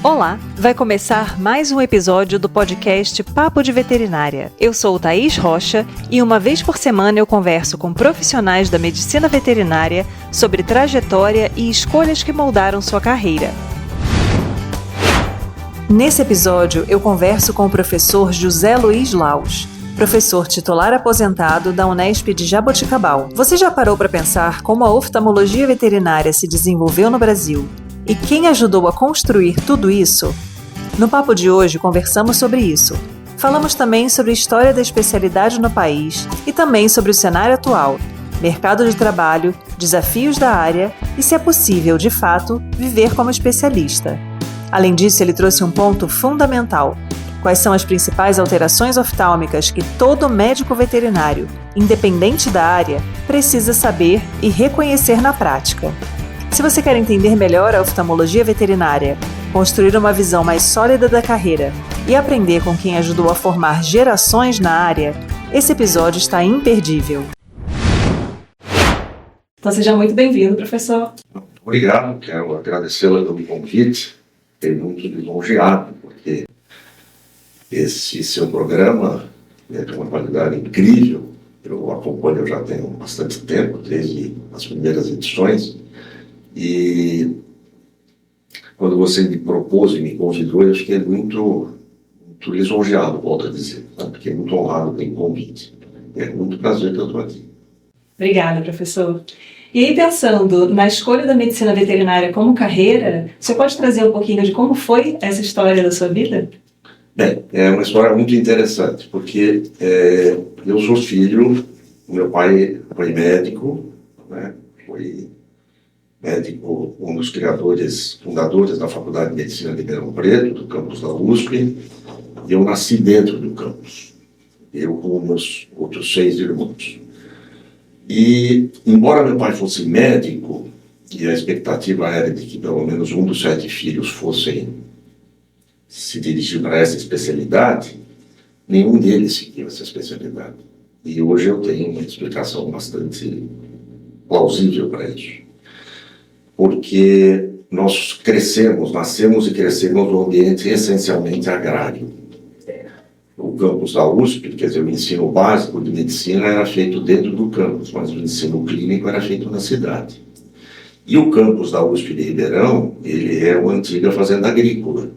Olá, vai começar mais um episódio do podcast Papo de Veterinária. Eu sou Thaís Rocha e uma vez por semana eu converso com profissionais da medicina veterinária sobre trajetória e escolhas que moldaram sua carreira. Nesse episódio eu converso com o professor José Luiz Laus, professor titular aposentado da Unesp de Jaboticabal. Você já parou para pensar como a oftalmologia veterinária se desenvolveu no Brasil? E quem ajudou a construir tudo isso? No papo de hoje conversamos sobre isso. Falamos também sobre a história da especialidade no país e também sobre o cenário atual, mercado de trabalho, desafios da área e se é possível, de fato, viver como especialista. Além disso, ele trouxe um ponto fundamental. Quais são as principais alterações oftálmicas que todo médico veterinário, independente da área, precisa saber e reconhecer na prática? Se você quer entender melhor a oftalmologia veterinária, construir uma visão mais sólida da carreira e aprender com quem ajudou a formar gerações na área, esse episódio está imperdível. Então seja muito bem-vindo, professor. Obrigado, quero agradecê-la pelo convite. Fiquei muito lisonjeado, porque esse seu programa é de uma qualidade incrível. Eu acompanho já tenho bastante tempo, desde as primeiras edições. E quando você me propôs e me convidou, eu fiquei muito lisonjeado, volto a dizer, tá? Fiquei muito honrado pelo convite. É muito prazer que eu estou aqui. Obrigada, professor. E aí, pensando na escolha da medicina veterinária como carreira, você pode trazer um pouquinho de como foi essa história da sua vida? Bem, é uma história muito interessante, porque eu sou filho, meu pai foi médico, né? Foi médico, um dos fundadores da Faculdade de Medicina de Ribeirão Preto, do campus da USP. Eu nasci dentro do campus, eu com meus outros 6 irmãos. E, embora meu pai fosse médico, e a expectativa era de que pelo menos um dos 7 filhos fossem se dirigir para essa especialidade, nenhum deles seguiu essa especialidade. E hoje eu tenho uma explicação bastante plausível para isso. Porque nós nascemos e crescemos num ambiente essencialmente agrário. O campus da USP, quer dizer, o ensino básico de medicina era feito dentro do campus, mas o ensino clínico era feito na cidade. E o campus da USP de Ribeirão, ele é uma antiga fazenda agrícola.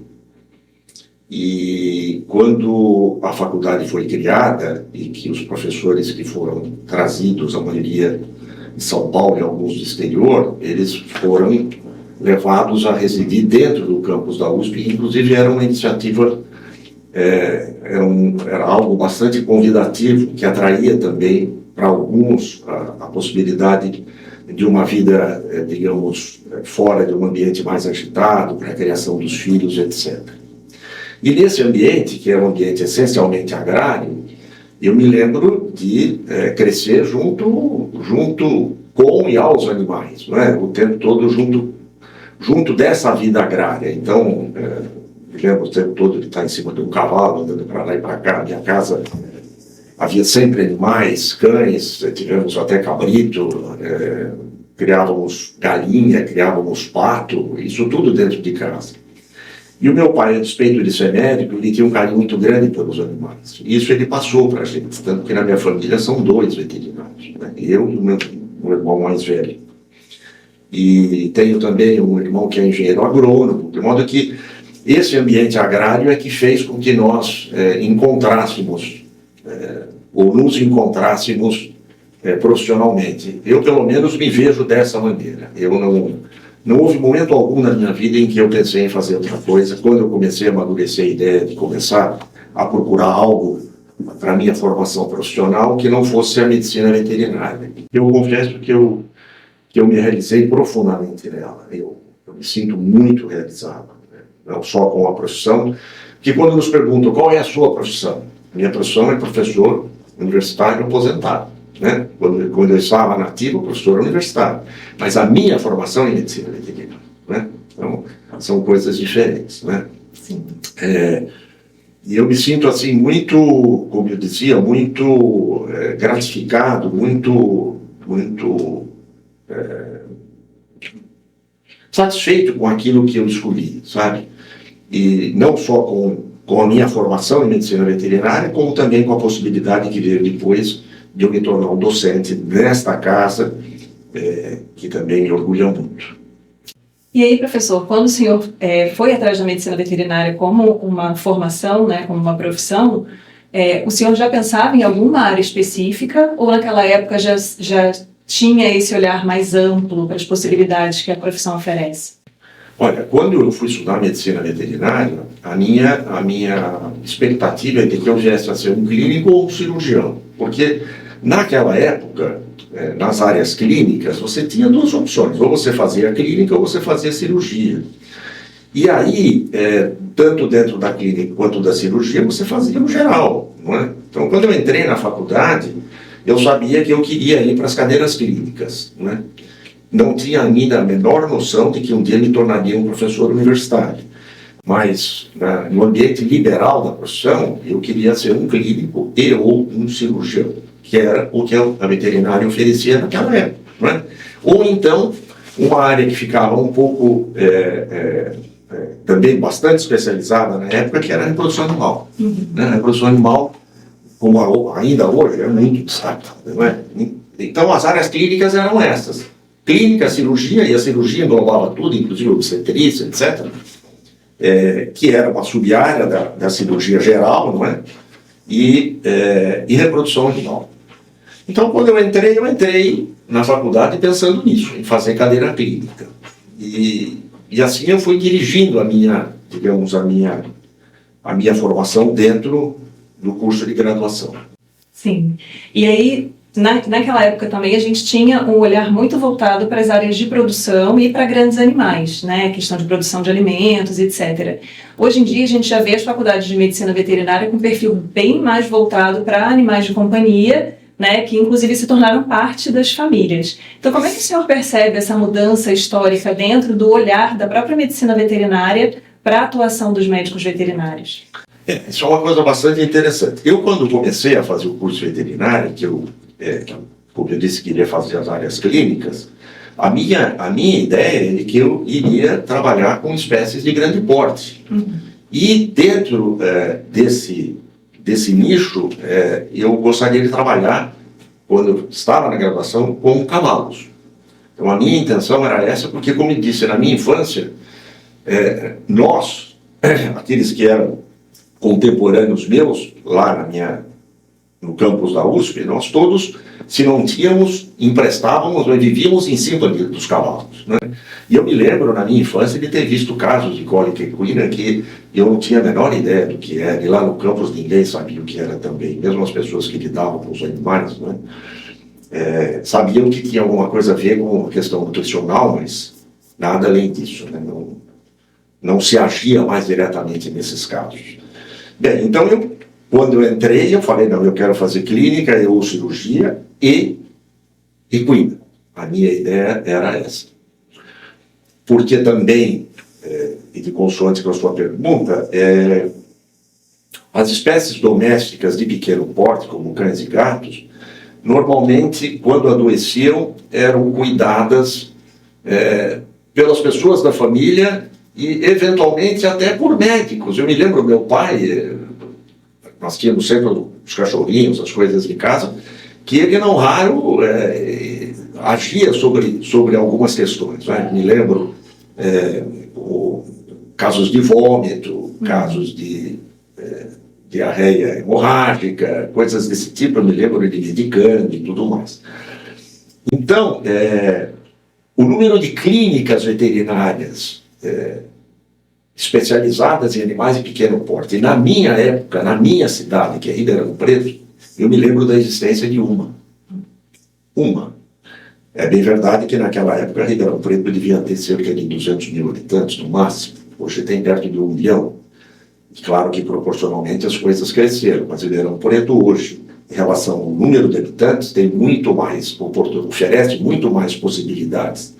E quando a faculdade foi criada, e que os professores que foram trazidos, a maioria de São Paulo e alguns do exterior, eles foram levados a residir dentro do campus da USP, inclusive era uma iniciativa, era algo bastante convidativo, que atraía também para alguns a possibilidade de uma vida, digamos, fora de um ambiente mais agitado, para a criação dos filhos, etc. E nesse ambiente, que é um ambiente essencialmente agrário, eu me lembro de crescer junto com e aos animais, não é? O tempo todo junto dessa vida agrária. Então, me lembro o tempo todo de estar em cima de um cavalo, andando para lá e para cá. Minha casa havia sempre animais, cães, tivemos até cabrito, criávamos galinha, criávamos pato, isso tudo dentro de casa. E o meu pai, a despeito de ser médico, ele tinha um carinho muito grande pelos animais. Isso ele passou para a gente, tanto que na minha família são 2 veterinários, né? Eu e o meu irmão mais velho. E tenho também um irmão que é engenheiro agrônomo, de modo que esse ambiente agrário é que fez com que nós encontrássemos, ou nos encontrássemos profissionalmente. Eu, pelo menos, me vejo dessa maneira. Eu não houve momento algum na minha vida em que eu pensei em fazer outra coisa. Quando eu comecei a amadurecer a ideia de começar a procurar algo para a minha formação profissional que não fosse a medicina veterinária. Eu confesso que eu me realizei profundamente nela. Eu me sinto muito realizado, né? Não só com a profissão, que quando nos perguntam qual é a sua profissão, minha profissão é professor universitário aposentado. Né? Quando eu estava na ativa, professor universitário. Mas a minha formação é em medicina veterinária. Né? Então, são coisas diferentes. Né? Sim. E eu me sinto assim muito, como eu dizia, muito gratificado, muito satisfeito com aquilo que eu escolhi, sabe? e não só com a minha formação em medicina veterinária, como também com a possibilidade que veio depois de eu me tornar um docente nesta casa, que também me orgulha muito. E aí, professor, quando o senhor foi atrás da medicina veterinária como uma formação, né, como uma profissão, o senhor já pensava em alguma área específica ou naquela época já tinha esse olhar mais amplo para as possibilidades que a profissão oferece? Olha, quando eu fui estudar medicina veterinária, a minha expectativa é de que eu viesse a ser um clínico ou um cirurgião, porque naquela época, nas áreas clínicas, você tinha duas opções, ou você fazia clínica ou você fazia cirurgia. E aí, tanto dentro da clínica quanto da cirurgia, você fazia no geral, não é? Então, quando eu entrei na faculdade, eu sabia que eu queria ir para as cadeiras clínicas, não é? Não tinha ainda a menor noção de que um dia me tornaria um professor universitário. Mas, no ambiente liberal da profissão, eu queria ser um clínico e ou um cirurgião, que era o que a veterinária oferecia naquela época, não é? Ou então, uma área que ficava um pouco, também bastante especializada na época, que era a reprodução animal. Né? A reprodução animal, como ainda hoje, é muito destacada, não é? Então, as áreas clínicas eram essas. Clínica, cirurgia, e a cirurgia englobava tudo, inclusive obstetrícia, etc., que era uma sub-área da cirurgia geral, não é? E reprodução animal. Então, quando eu entrei na faculdade pensando nisso, em fazer cadeira clínica. E assim eu fui dirigindo a minha formação dentro do curso de graduação. Sim. E aí, naquela época também, a gente tinha um olhar muito voltado para as áreas de produção e para grandes animais, né? Questão de produção de alimentos, etc. Hoje em dia, a gente já vê as faculdades de medicina veterinária com um perfil bem mais voltado para animais de companhia, né? Que inclusive se tornaram parte das famílias. Então, como é que o senhor percebe essa mudança histórica dentro do olhar da própria medicina veterinária para a atuação dos médicos veterinários? Isso é uma coisa bastante interessante. Eu, quando comecei a fazer o curso veterinário, como eu disse, queria fazer as áreas clínicas, a minha ideia é de que eu iria trabalhar com espécies de grande porte. E dentro desse nicho, eu gostaria de trabalhar, quando eu estava na graduação, com cavalos. Então a minha intenção era essa, porque, como eu disse, na minha infância, nós, aqueles que eram contemporâneos meus, lá no campus da USP, nós todos, se não tínhamos, emprestávamos ou vivíamos em cima dos cavalos, né? E eu me lembro, na minha infância, de ter visto casos de cólica equina que eu não tinha a menor ideia do que era, e lá no campus ninguém sabia o que era também, mesmo as pessoas que lidavam com os animais, né? Sabiam que tinha alguma coisa a ver com a questão nutricional, mas nada além disso, né? Não se agia mais diretamente nesses casos. Bem, então quando eu entrei, eu falei, não, eu quero fazer clínica ou cirurgia e equina. A minha ideia era essa. Porque também, e de consoante com a sua pergunta, as espécies domésticas de pequeno porte, como cães e gatos, normalmente, quando adoeciam, eram cuidadas pelas pessoas da família e, eventualmente, até por médicos. Eu me lembro, meu pai, nós tínhamos sempre os cachorrinhos, as coisas de casa, que ele não raro agia sobre algumas questões, né? Me lembro casos de vômito, casos de diarreia hemorrágica, coisas desse tipo, eu me lembro de medicando e tudo mais. Então, o número de clínicas veterinárias especializadas em animais de pequeno porte, e na minha época, na minha cidade, que é Ribeirão Preto, eu me lembro da existência de uma. É bem verdade que naquela época Ribeirão Preto devia ter cerca de 200 mil habitantes, no máximo. Hoje tem perto de 1 milhão. Claro que proporcionalmente as coisas cresceram, mas Ribeirão Preto hoje, em relação ao número de habitantes, tem muito mais, oferece muito mais possibilidades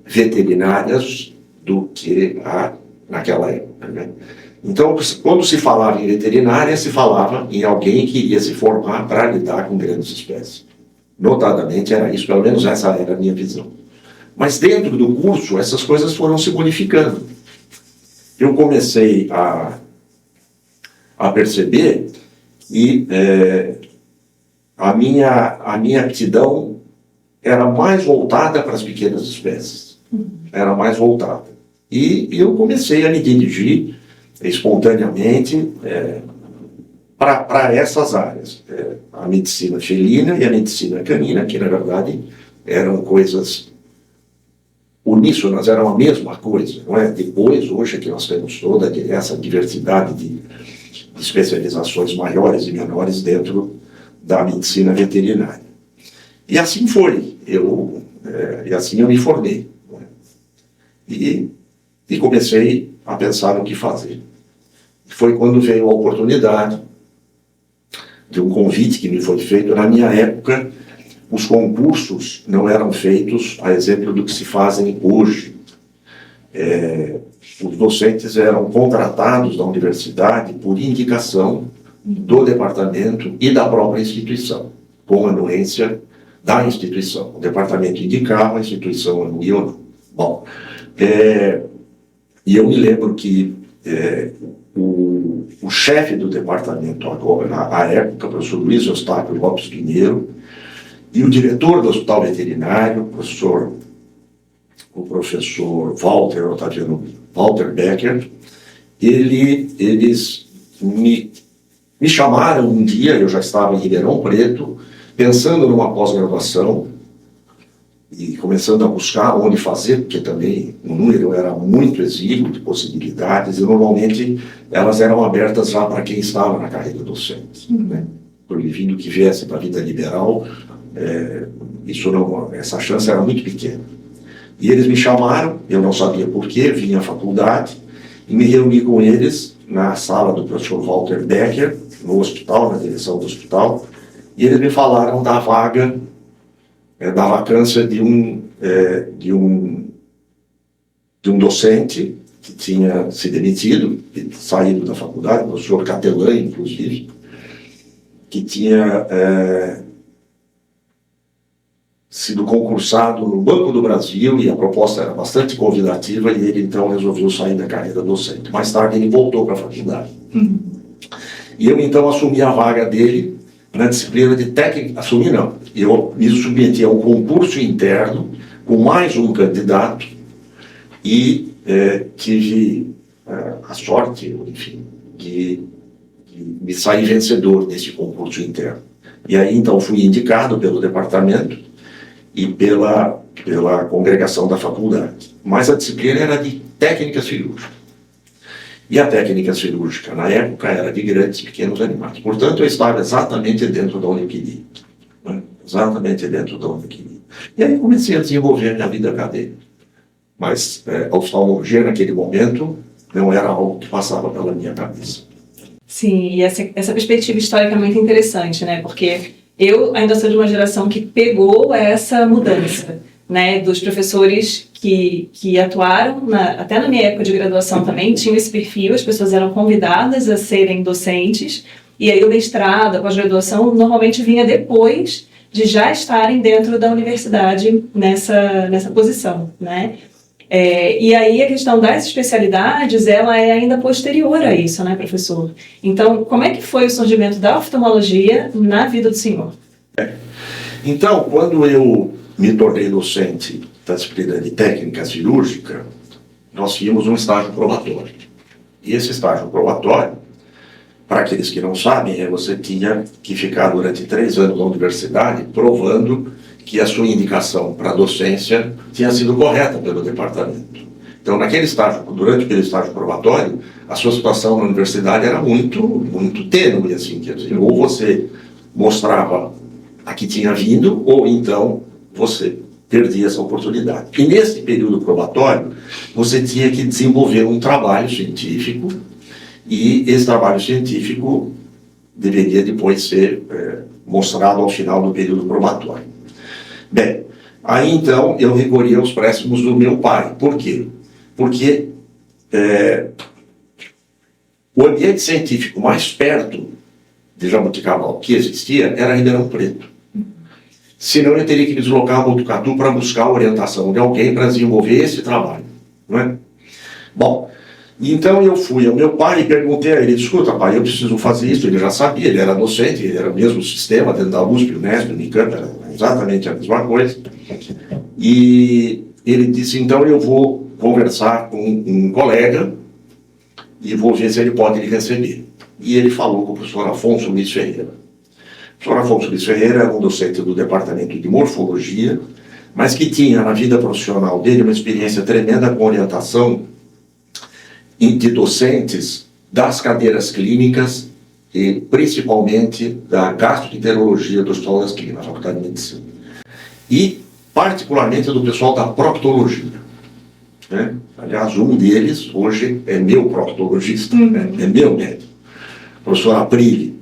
veterinárias do que naquela época, né? Então, quando se falava em veterinária, se falava em alguém que iria se formar para lidar com grandes espécies. Notadamente era isso, pelo menos essa era a minha visão. Mas dentro do curso, essas coisas foram se modificando. eu comecei a perceber que a minha aptidão era mais voltada para as pequenas espécies. Era mais voltada. E eu comecei a me dirigir espontaneamente para essas áreas. A medicina felina e a medicina canina, que na verdade eram coisas uníssonas, eram a mesma coisa, não é? Depois, hoje, que nós temos toda essa diversidade de especializações maiores e menores dentro da medicina veterinária. E assim foi, e assim eu me formei. Não é? E comecei a pensar no que fazer. Foi quando veio a oportunidade de um convite que me foi feito. Na minha época, os concursos não eram feitos a exemplo do que se fazem hoje. Os docentes eram contratados da universidade por indicação do departamento e da própria instituição, com anuência da instituição. O departamento indicava, a instituição anuía ou não. Bom, e eu me lembro que o chefe do departamento, agora, na época, o professor Luiz Eustáquio Lopes Pinheiro, e o diretor do hospital veterinário, o professor Walter Becker, eles me chamaram um dia, eu já estava em Ribeirão Preto, pensando numa pós-graduação, e começando a buscar onde fazer, porque também o número era muito exíguo de possibilidades, e normalmente elas eram abertas já para quem estava na carreira docente. Né? Proibindo que viesse para a vida liberal, essa chance era muito pequena. E eles me chamaram, eu não sabia porquê, vim à faculdade, e me reuni com eles na sala do professor Walter Becker, no hospital, na direção do hospital, e eles me falaram da vaga, da vacância de um docente que tinha se demitido, saído da faculdade, o professor Catelã, inclusive, que tinha sido concursado no Banco do Brasil, e a proposta era bastante convidativa, e ele então resolveu sair da carreira docente. Mais tarde ele voltou para a faculdade. E eu então assumi a vaga dele na disciplina de técnica. Assumi não, eu me submeti a um concurso interno com mais um candidato e tive a sorte, enfim, de me sair vencedor nesse concurso interno. E aí então fui indicado pelo departamento e pela congregação da faculdade. Mas a disciplina era de técnica cirúrgica. E a técnica cirúrgica, na época, era de grandes e pequenos animais. Portanto, eu estava exatamente dentro da onde eu queria. Né? Exatamente dentro da onde eu queria. E aí comecei a desenvolver minha vida acadêmica. Mas a oftalmologia, naquele momento, não era algo que passava pela minha cabeça. Sim, e essa perspectiva histórica é muito interessante, né? Porque eu ainda sou de uma geração que pegou essa mudança, né? Dos professores que atuaram, até na minha época de graduação também, tinham esse perfil, as pessoas eram convidadas a serem docentes, e aí o mestrado, a pós-graduação, normalmente vinha depois de já estarem dentro da universidade nessa posição, né? E aí a questão das especialidades, ela é ainda posterior a isso, né, professor? Então, como é que foi o surgimento da oftalmologia na vida do senhor? Então, quando eu me tornei docente da disciplina de técnica cirúrgica, nós tínhamos um estágio probatório. E esse estágio probatório, para aqueles que não sabem, você tinha que ficar durante 3 anos na universidade provando que a sua indicação para a docência tinha sido correta pelo departamento. Então, naquele estágio, durante aquele estágio probatório, a sua situação na universidade era muito, muito tênue, assim, quer dizer, ou você mostrava a que tinha vindo, ou então você perdia essa oportunidade. E nesse período probatório, você tinha que desenvolver um trabalho científico, e esse trabalho científico deveria depois ser mostrado ao final do período probatório. Bem, aí então eu recorri aos préstimos do meu pai. Por quê? Porque o ambiente científico mais perto de Jaboticabal que existia era Ribeirão Preto. Senão eu teria que me deslocar a Botucatu para buscar a orientação de alguém para desenvolver esse trabalho. Não é? Bom, E então eu fui ao meu pai e perguntei a ele, escuta pai, eu preciso fazer isso, ele já sabia, ele era docente, ele era o mesmo sistema dentro da USP, Unesp, Unicamp, era exatamente a mesma coisa. E ele disse, então eu vou conversar com um colega e vou ver se ele pode lhe receber. E ele falou com o professor Afonso Luiz Ferreira. O professor Afonso Luiz Ferreira era um docente do departamento de morfologia, mas que tinha na vida profissional dele uma experiência tremenda com orientação de docentes das cadeiras clínicas e principalmente da gastroenterologia do Hospital das Clínicas, na Faculdade de Medicina. E particularmente do pessoal da proctologia. Né? Aliás, um deles hoje é meu proctologista, né? É meu médico, o professor Aprile.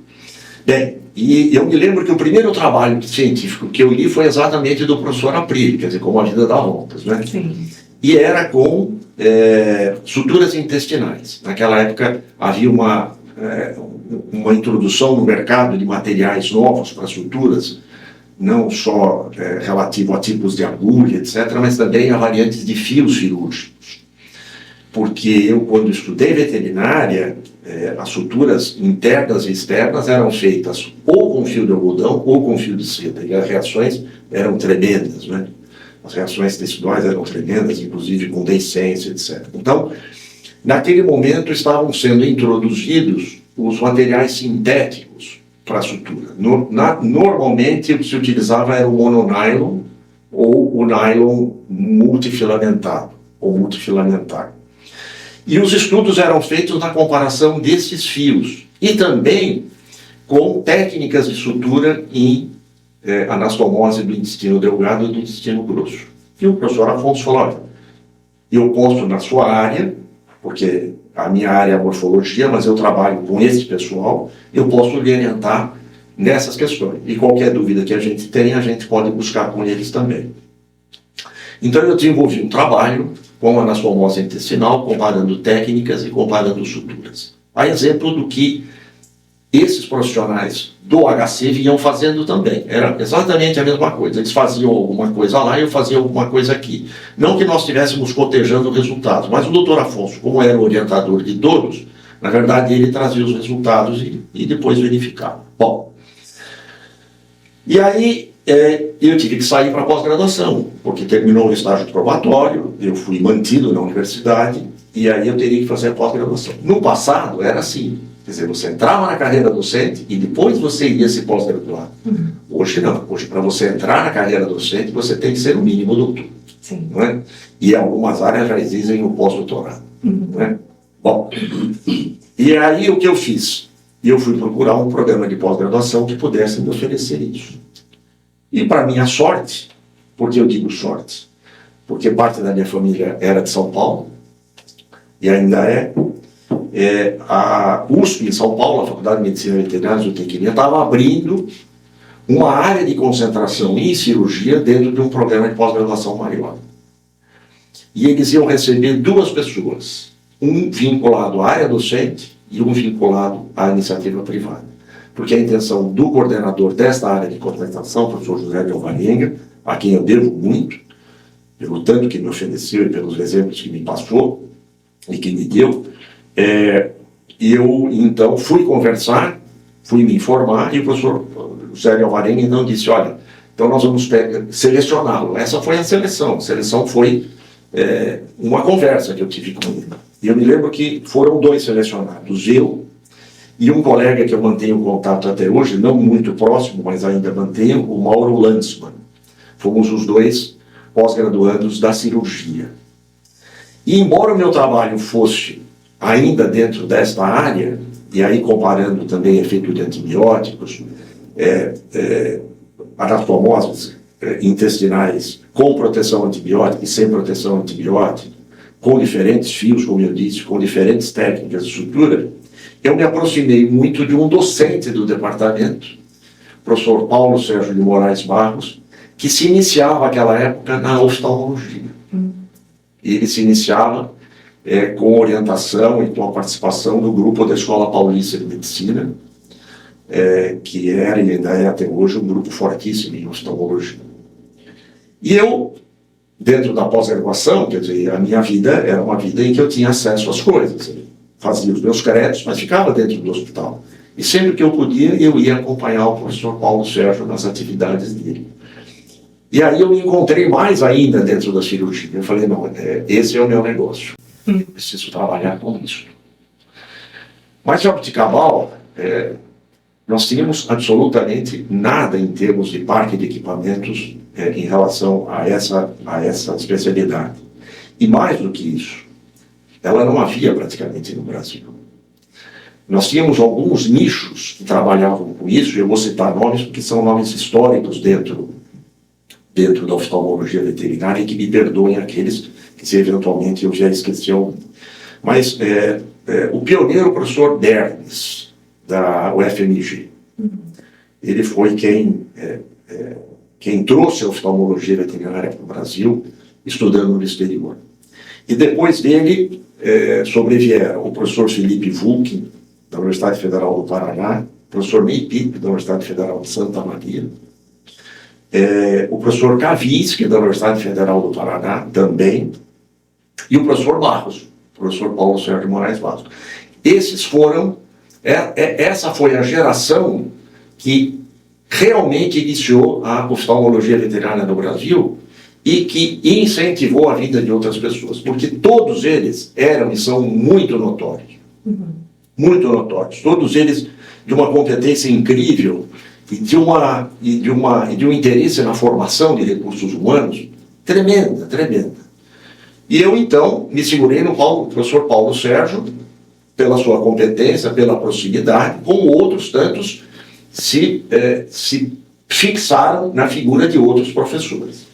Bem, e eu me lembro que o primeiro trabalho científico que eu li foi exatamente do professor Aprile, quer dizer, Como a Vida dá Voltas, né? Sim. E era com suturas intestinais. Naquela época havia uma introdução no mercado de materiais novos para suturas, não só relativo a tipos de agulha, etc., mas também a variantes de fios cirúrgicos. Porque eu, quando estudei veterinária, as suturas internas e externas eram feitas ou com fio de algodão ou com fio de seda, e as reações eram tremendas, né? As reações teciduais eram tremendas, inclusive com deiscência, etc. Então, naquele momento estavam sendo introduzidos os materiais sintéticos para a sutura. Normalmente o que se utilizava era o mononylon ou o nylon multifilamentado ou multifilamentar. E os estudos eram feitos na comparação desses fios e também com técnicas de sutura em anastomose do intestino delgado e do intestino grosso. E o professor Afonso falou, olha, eu posso na sua área, porque a minha área é a morfologia, mas eu trabalho com esse pessoal, eu posso lhe orientar nessas questões. E qualquer dúvida que a gente tenha, a gente pode buscar com eles também. Então eu desenvolvi um trabalho com a anastomose intestinal, comparando técnicas e comparando suturas. A exemplo do que esses profissionais do HC vinham fazendo também. Era exatamente a mesma coisa. Eles faziam alguma coisa lá e eu fazia alguma coisa aqui. Não que nós estivéssemos cotejando resultados, mas o doutor Afonso, como era o orientador de todos, na verdade ele trazia os resultados e depois verificava. Bom, e aí eu tive que sair para a pós-graduação, porque terminou o estágio probatório, eu fui mantido na universidade e aí eu teria que fazer a pós-graduação. No passado era assim. Quer dizer, você entrava na carreira docente e depois você ia se pós-graduar. Hoje não. Hoje, para você entrar na carreira docente, você tem que ser o mínimo doutor. Sim. Não é? E algumas áreas já exigem o pós-doutorado. Não é? Bom, e aí o que eu fiz? Eu fui procurar um programa de pós-graduação que pudesse me oferecer isso. E para minha sorte, porque eu digo sorte? Porque parte da minha família era de São Paulo, e ainda a USP em São Paulo, a Faculdade de Medicina Veterinária e Zootecnia, estava abrindo uma área de concentração em cirurgia dentro de um programa de pós-graduação maior. E eles iam receber duas pessoas, um vinculado à área docente e um vinculado à iniciativa privada. Porque a intenção do coordenador desta área de concentração, o professor José de Alvarenga, a quem eu devo muito, pelo tanto que me ofereceu e pelos exemplos que me passou e que me deu, eu então fui conversar, fui me informar, e o professor José de Alvarenga então disse, olha, então nós vamos selecioná-lo. Essa foi a seleção. A seleção foi uma conversa que eu tive com ele. E eu me lembro que foram dois selecionados, eu e um colega que eu mantenho contato até hoje, não muito próximo, mas ainda mantenho, o Mauro Lanzmann. Fomos os dois pós-graduandos da cirurgia. E embora o meu trabalho fosse ainda dentro desta área, e aí comparando também efeito de antibióticos, anastomoses intestinais com proteção antibiótica e sem proteção antibiótica, com diferentes fios, como eu disse, com diferentes técnicas de sutura, eu me aproximei muito de um docente do departamento, o professor Paulo Sérgio de Moraes Barros, que se iniciava naquela época na oftalmologia. Ele se iniciava com orientação e com a participação do grupo da Escola Paulista de Medicina, que era e ainda é até hoje um grupo fortíssimo em oftalmologia. E eu dentro da pós-graduação, quer dizer, a minha vida era uma vida em que eu tinha acesso às coisas. Eu fazia os meus créditos, mas ficava dentro do hospital. E sempre que eu podia, eu ia acompanhar o professor Paulo Sérgio nas atividades dele. E aí eu me encontrei mais ainda dentro da cirurgia. Eu falei, não, esse é o meu negócio. Eu preciso trabalhar com isso. Mas Jaboticabal, nós tínhamos absolutamente nada em termos de parque de equipamentos em relação a essa especialidade. E mais do que isso, ela não havia praticamente no Brasil. Nós tínhamos alguns nichos que trabalhavam com isso, eu vou citar nomes porque são nomes históricos dentro da oftalmologia veterinária, e que me perdoem aqueles que se eventualmente eu já esqueci algum. Mas o pioneiro, o professor Bernes, da UFMG, ele foi quem trouxe a oftalmologia veterinária para o Brasil, estudando no exterior. E depois dele sobrevieram o professor Felipe Vulkin, da Universidade Federal do Paraná, o professor Ney Pipe, da Universidade Federal de Santa Maria, o professor Kavinsky, da Universidade Federal do Paraná, também, e o professor Barros, o professor Paulo Sérgio Moraes Barros. Esses foram, essa foi a geração que realmente iniciou a oftalmologia veterinária no Brasil e que incentivou a vida de outras pessoas, porque todos eles eram e são muito notórios. Muito notórios. Todos eles de uma competência incrível e de um interesse na formação de recursos humanos tremenda, tremenda. E eu, então, me segurei no professor Paulo Sérgio, pela sua competência, pela proximidade, como outros tantos se fixaram na figura de outros professores.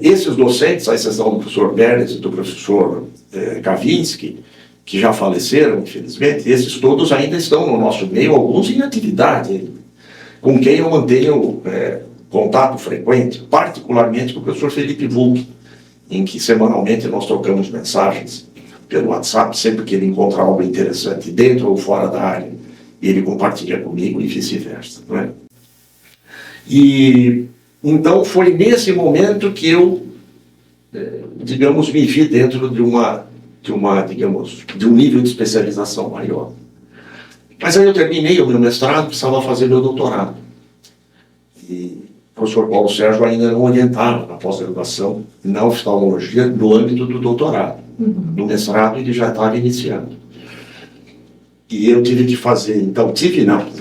Esses docentes, à exceção do professor Bernes e do professor Kavinsky, que já faleceram, infelizmente, esses todos ainda estão no nosso meio, alguns em atividade, com quem eu mantenho contato frequente, particularmente com o professor Felipe Vulkin, em que semanalmente nós trocamos mensagens pelo WhatsApp, sempre que ele encontra algo interessante dentro ou fora da área, ele compartilha comigo e vice-versa, não é? E então foi nesse momento que eu, digamos, me vi dentro de um nível de especialização maior. Mas aí eu terminei o meu mestrado, precisava fazer meu doutorado. E o professor Paulo Sérgio ainda não orientava na pós-graduação, na oftalmologia, no âmbito do doutorado. No mestrado ele já estava iniciando. E eu tive que fazer, então,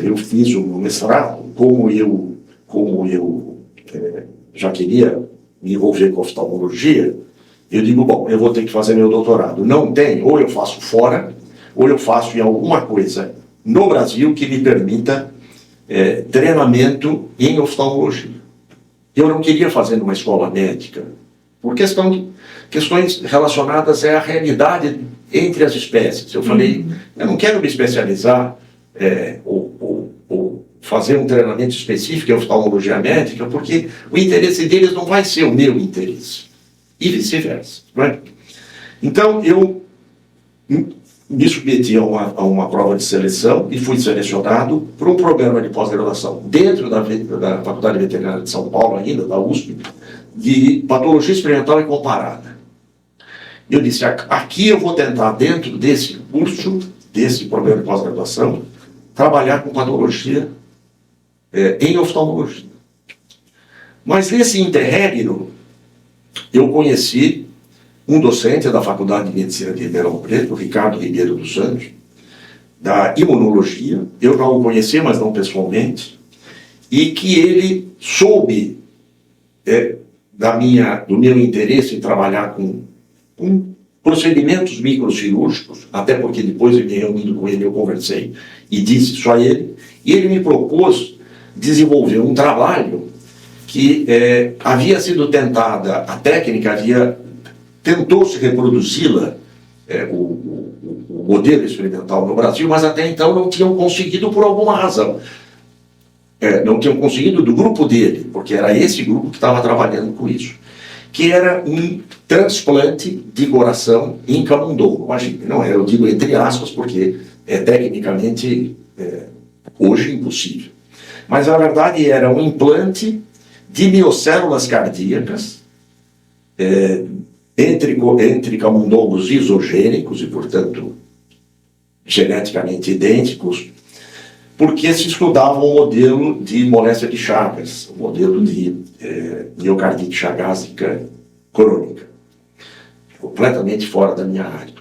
eu fiz o mestrado, como eu já queria me envolver com oftalmologia, eu digo, bom, eu vou ter que fazer meu doutorado. Não tem, ou eu faço fora, ou eu faço em alguma coisa no Brasil que me permita treinamento em oftalmologia. Eu não queria fazer numa escola médica, por questões relacionadas à realidade entre as espécies. Eu falei, eu não quero me especializar ou fazer um treinamento específico em oftalmologia médica, porque o interesse deles não vai ser o meu interesse. E vice-versa. Não é? Então, eu me submeti a uma prova de seleção e fui selecionado para um programa de pós-graduação dentro da Faculdade Veterinária de São Paulo, ainda, da USP, de patologia experimental e comparada. Eu disse, aqui eu vou tentar, dentro desse curso, desse programa de pós-graduação, trabalhar com patologia em oftalmologia. Mas nesse interregno, eu conheci um docente da Faculdade de Medicina de Ribeirão Preto, Ricardo Ribeiro dos Santos, da imunologia. Eu já o conheci, mas não pessoalmente, e que ele soube do meu interesse em trabalhar com procedimentos microcirúrgicos, até porque depois de me reunindo com ele eu conversei e disse isso a ele, e ele me propôs desenvolver um trabalho que havia sido tentada, a técnica tentou-se reproduzi-la, o modelo experimental no Brasil, mas até então não tinham conseguido por alguma razão. Não tinham conseguido do grupo dele, porque era esse grupo que estava trabalhando com isso, que era um transplante de coração em camundongo. Imagina, não é? Eu digo entre aspas, porque é tecnicamente hoje impossível. Mas, na verdade, era um implante de miocélulas cardíacas entre camundongos isogênicos e, portanto, geneticamente idênticos, porque se estudava um modelo de moléstia de Chagas, um modelo de miocardite chagásica crônica, completamente fora da minha área.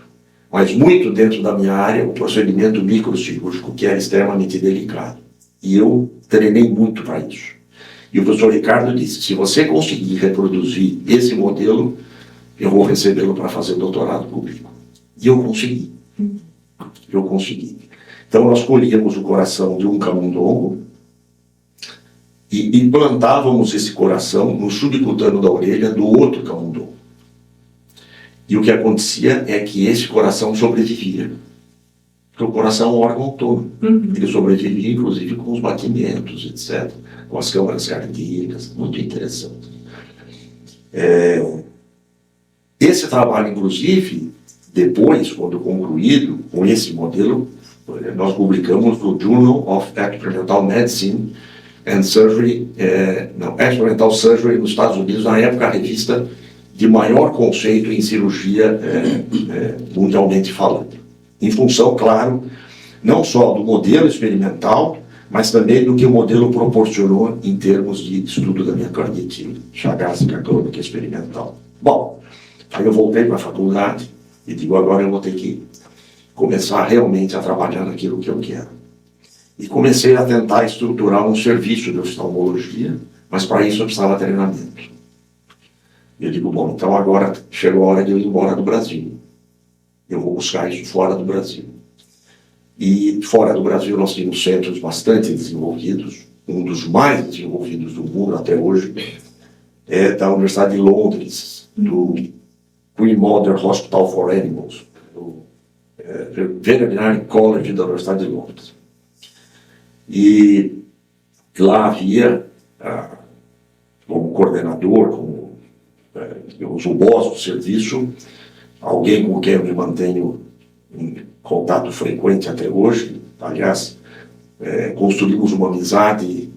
Mas muito dentro da minha área, o procedimento microcirúrgico, que é extremamente delicado. E eu treinei muito para isso. E o professor Ricardo disse, se você conseguir reproduzir esse modelo, eu vou recebê-lo para fazer doutorado comigo. E eu consegui. Eu consegui. Então nós colhíamos o coração de um camundongo e implantávamos esse coração no subcutâneo da orelha do outro camundongo. E o que acontecia é que esse coração sobrevivia. Porque o coração é um órgão autônomo. Ele sobrevivia, inclusive, com os batimentos, etc., com as câmaras cardíacas. Muito interessante. Esse trabalho, inclusive, depois, quando concluído com esse modelo, nós publicamos no Journal of Experimental Medicine and Surgery, Experimental Surgery nos Estados Unidos, na época a revista de maior conceito em cirurgia mundialmente falando. Em função, claro, não só do modelo experimental, mas também do que o modelo proporcionou em termos de estudo da miocardite chagásica crônica experimental. Bom, aí eu voltei para a faculdade e digo, agora eu vou ter que começar realmente a trabalhar naquilo que eu quero. E comecei a tentar estruturar um serviço de oftalmologia, mas para isso eu precisava de treinamento. E eu digo, bom, então agora chegou a hora de eu ir embora do Brasil. Eu vou buscar isso fora do Brasil. E fora do Brasil nós temos centros bastante desenvolvidos, um dos mais desenvolvidos do mundo até hoje é da Universidade de Londres, do Queen Mother Hospital for Animals, do Veterinary College da Universidade de Londres. E lá havia, como coordenador, como o boss do serviço, alguém com quem eu me mantenho em contato frequente até hoje. Aliás, construímos uma amizade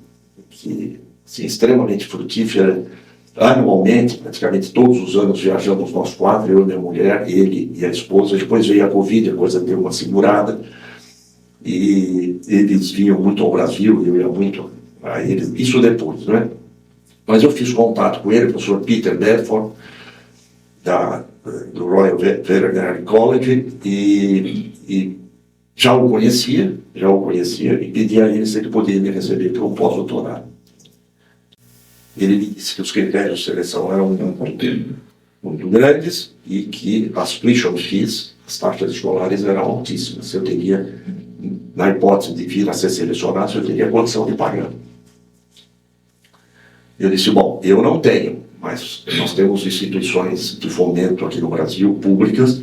que, assim, extremamente frutífera. Anualmente, praticamente todos os anos, viajamos nós quatro, eu e minha mulher, ele e a esposa. Depois veio a Covid, a coisa deu uma segurada. E eles vinham muito ao Brasil, eu ia muito a eles, isso depois, né? Mas eu fiz contato com ele, o professor Peter Bedford, do Royal Veterinary College, e já o conhecia, e pedi a ele se ele poderia me receber para um pós-doutorado. Ele me disse que os critérios de seleção eram muito grandes e que as tuition fees, as taxas escolares, eram altíssimas. Eu teria, na hipótese de vir a ser selecionado, eu teria condição de pagar. Eu disse, bom, eu não tenho, mas nós temos instituições de fomento aqui no Brasil, públicas,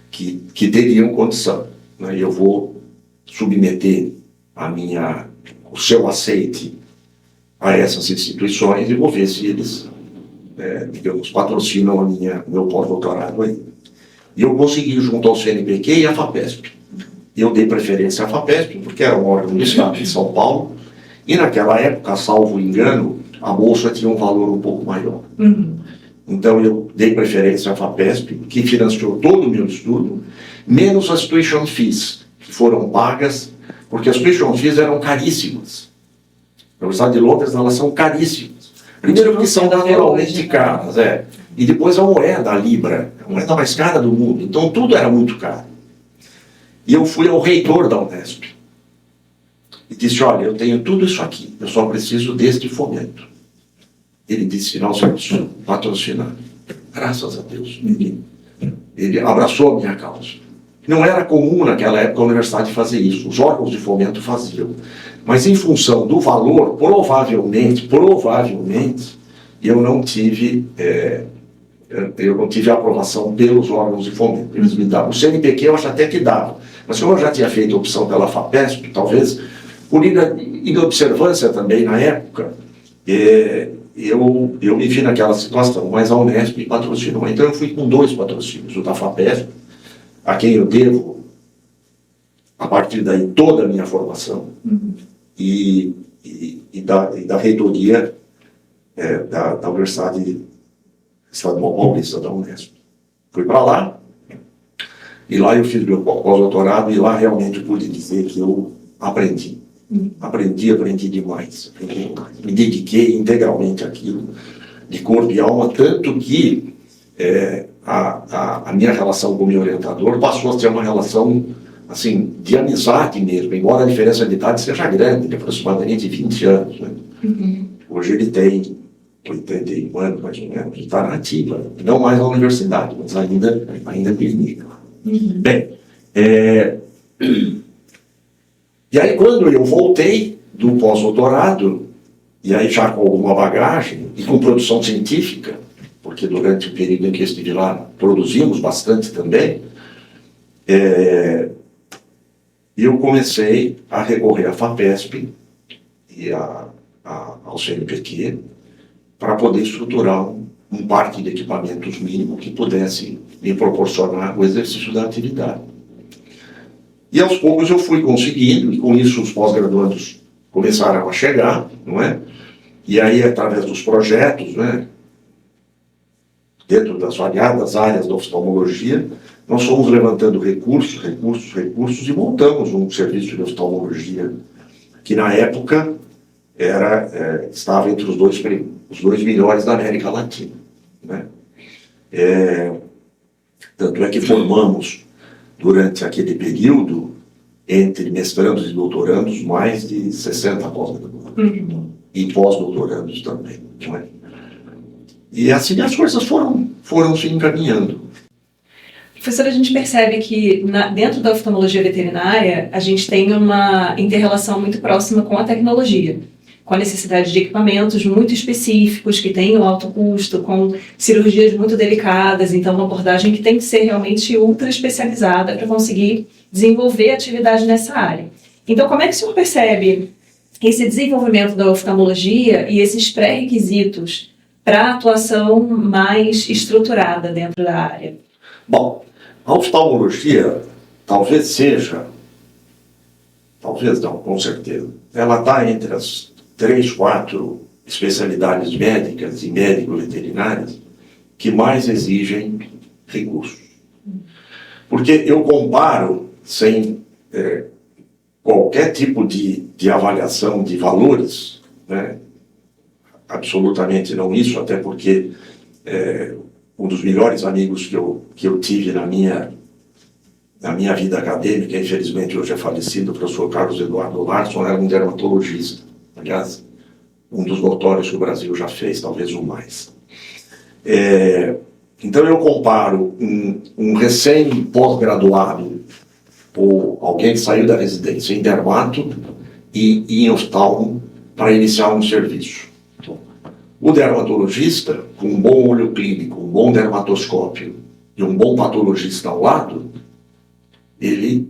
que teriam condição. Né? E eu vou submeter o seu aceite a essas instituições e vou ver se eles, digamos, patrocinam meu pós-doutorado aí. E eu consegui junto ao CNPq e à FAPESP. Eu dei preferência à FAPESP, porque era um órgão do Estado de São Paulo, e naquela época, salvo engano, a bolsa tinha um valor um pouco maior. Então eu dei preferência à FAPESP, que financiou todo o meu estudo, menos as tuition fees, que foram pagas, porque as tuition fees eram caríssimas. Na Universidade de Londres, elas são caríssimas. Primeiro porque são naturalmente caras, e depois a moeda, a Libra, a moeda mais cara do mundo. Então tudo era muito caro. E eu fui ao reitor da Unesp e disse, olha, eu tenho tudo isso aqui, eu só preciso deste fomento. Ele disse, não, senhor, patrocinar. Graças a Deus. Ele abraçou a minha causa. Não era comum naquela época a universidade fazer isso, os órgãos de fomento faziam. Mas em função do valor, provavelmente, eu não tive a aprovação pelos órgãos de fomento. Eles me davam. O CNPq eu acho até que dava. Mas como eu já tinha feito a opção pela FAPESP, talvez, por inobservância também na época, eu me vi naquela situação, mas a Unesp me patrocinou. Então eu fui com 2 patrocínios, o da FAPESP, a quem eu devo, a partir daí, toda a minha formação, e da reitoria da Universidade Estadual Paulista da Unesp. Fui para lá, e lá eu fiz meu pós-doutorado, e lá realmente eu pude dizer que eu aprendi. Aprendi demais. Me dediquei integralmente àquilo, de corpo e alma, tanto que a minha relação com o meu orientador passou a ser uma relação assim, de amizade mesmo, embora a diferença de idade seja grande, de aproximadamente 20 anos. Né? Hoje ele tem 81 anos, mais ou menos, e está na ativa, não mais na universidade, mas ainda clínica. Bem, e aí quando eu voltei do pós-doutorado, e aí já com alguma bagagem e com produção científica, porque durante o período em que estive lá produzimos bastante também, eu comecei a recorrer à FAPESP e ao CNPq para poder estruturar um parque de equipamentos mínimo que pudesse me proporcionar o exercício da atividade. E aos poucos eu fui conseguindo, e com isso os pós-graduandos começaram a chegar, não é? E aí, através dos projetos, né, dentro das variadas áreas da oftalmologia, nós fomos levantando recursos, e montamos um serviço de oftalmologia que, na época, estava entre os dois melhores da América Latina. Né? Tanto é que formamos, durante aquele período, entre mestrandos e doutorandos, mais de 60 pós-graduandos. E pós-doutorandos também. Não é? E assim as coisas foram se encaminhando. Professor, a gente percebe que dentro da oftalmologia veterinária, a gente tem uma inter-relação muito próxima com a tecnologia, com a necessidade de equipamentos muito específicos, que têm um alto custo, com cirurgias muito delicadas, então uma abordagem que tem que ser realmente ultra especializada para conseguir desenvolver atividade nessa área. Então, como é que o senhor percebe esse desenvolvimento da oftalmologia e esses pré-requisitos para a atuação mais estruturada dentro da área? Bom, a oftalmologia talvez não, com certeza, ela está entre as 3, 4 especialidades médicas e médico-veterinárias que mais exigem recursos. Porque eu comparo, sem qualquer tipo de avaliação de valores, né? Absolutamente não isso, até porque um dos melhores amigos que eu tive na minha vida acadêmica, infelizmente hoje é falecido, o professor Carlos Eduardo Larson, era um dermatologista. Aliás, um dos notórios que o Brasil já fez, talvez o mais. Então eu comparo um recém-pós-graduado ou alguém que saiu da residência em dermato e em oftalmo para iniciar um serviço. O dermatologista, com um bom olho clínico, um bom dermatoscópio e um bom patologista ao lado, ele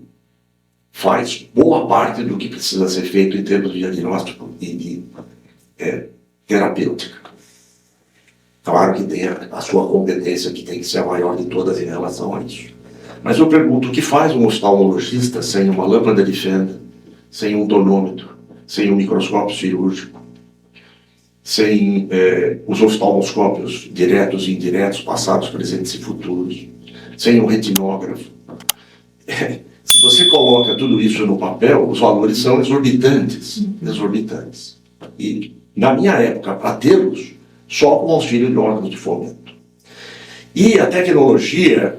faz boa parte do que precisa ser feito em termos de diagnóstico e de terapêutica. Claro que tem a sua competência, que tem que ser a maior de todas em relação a isso. Mas eu pergunto, o que faz um oftalmologista sem uma lâmpada de fenda, sem um tonômetro, sem um microscópio cirúrgico, sem os oftalmoscópios diretos e indiretos, passados, presentes e futuros, sem um retinógrafo? Se você coloca tudo isso no papel, os valores são exorbitantes. E, na minha época, para tê-los, só com auxílio de órgãos de fomento. E a tecnologia,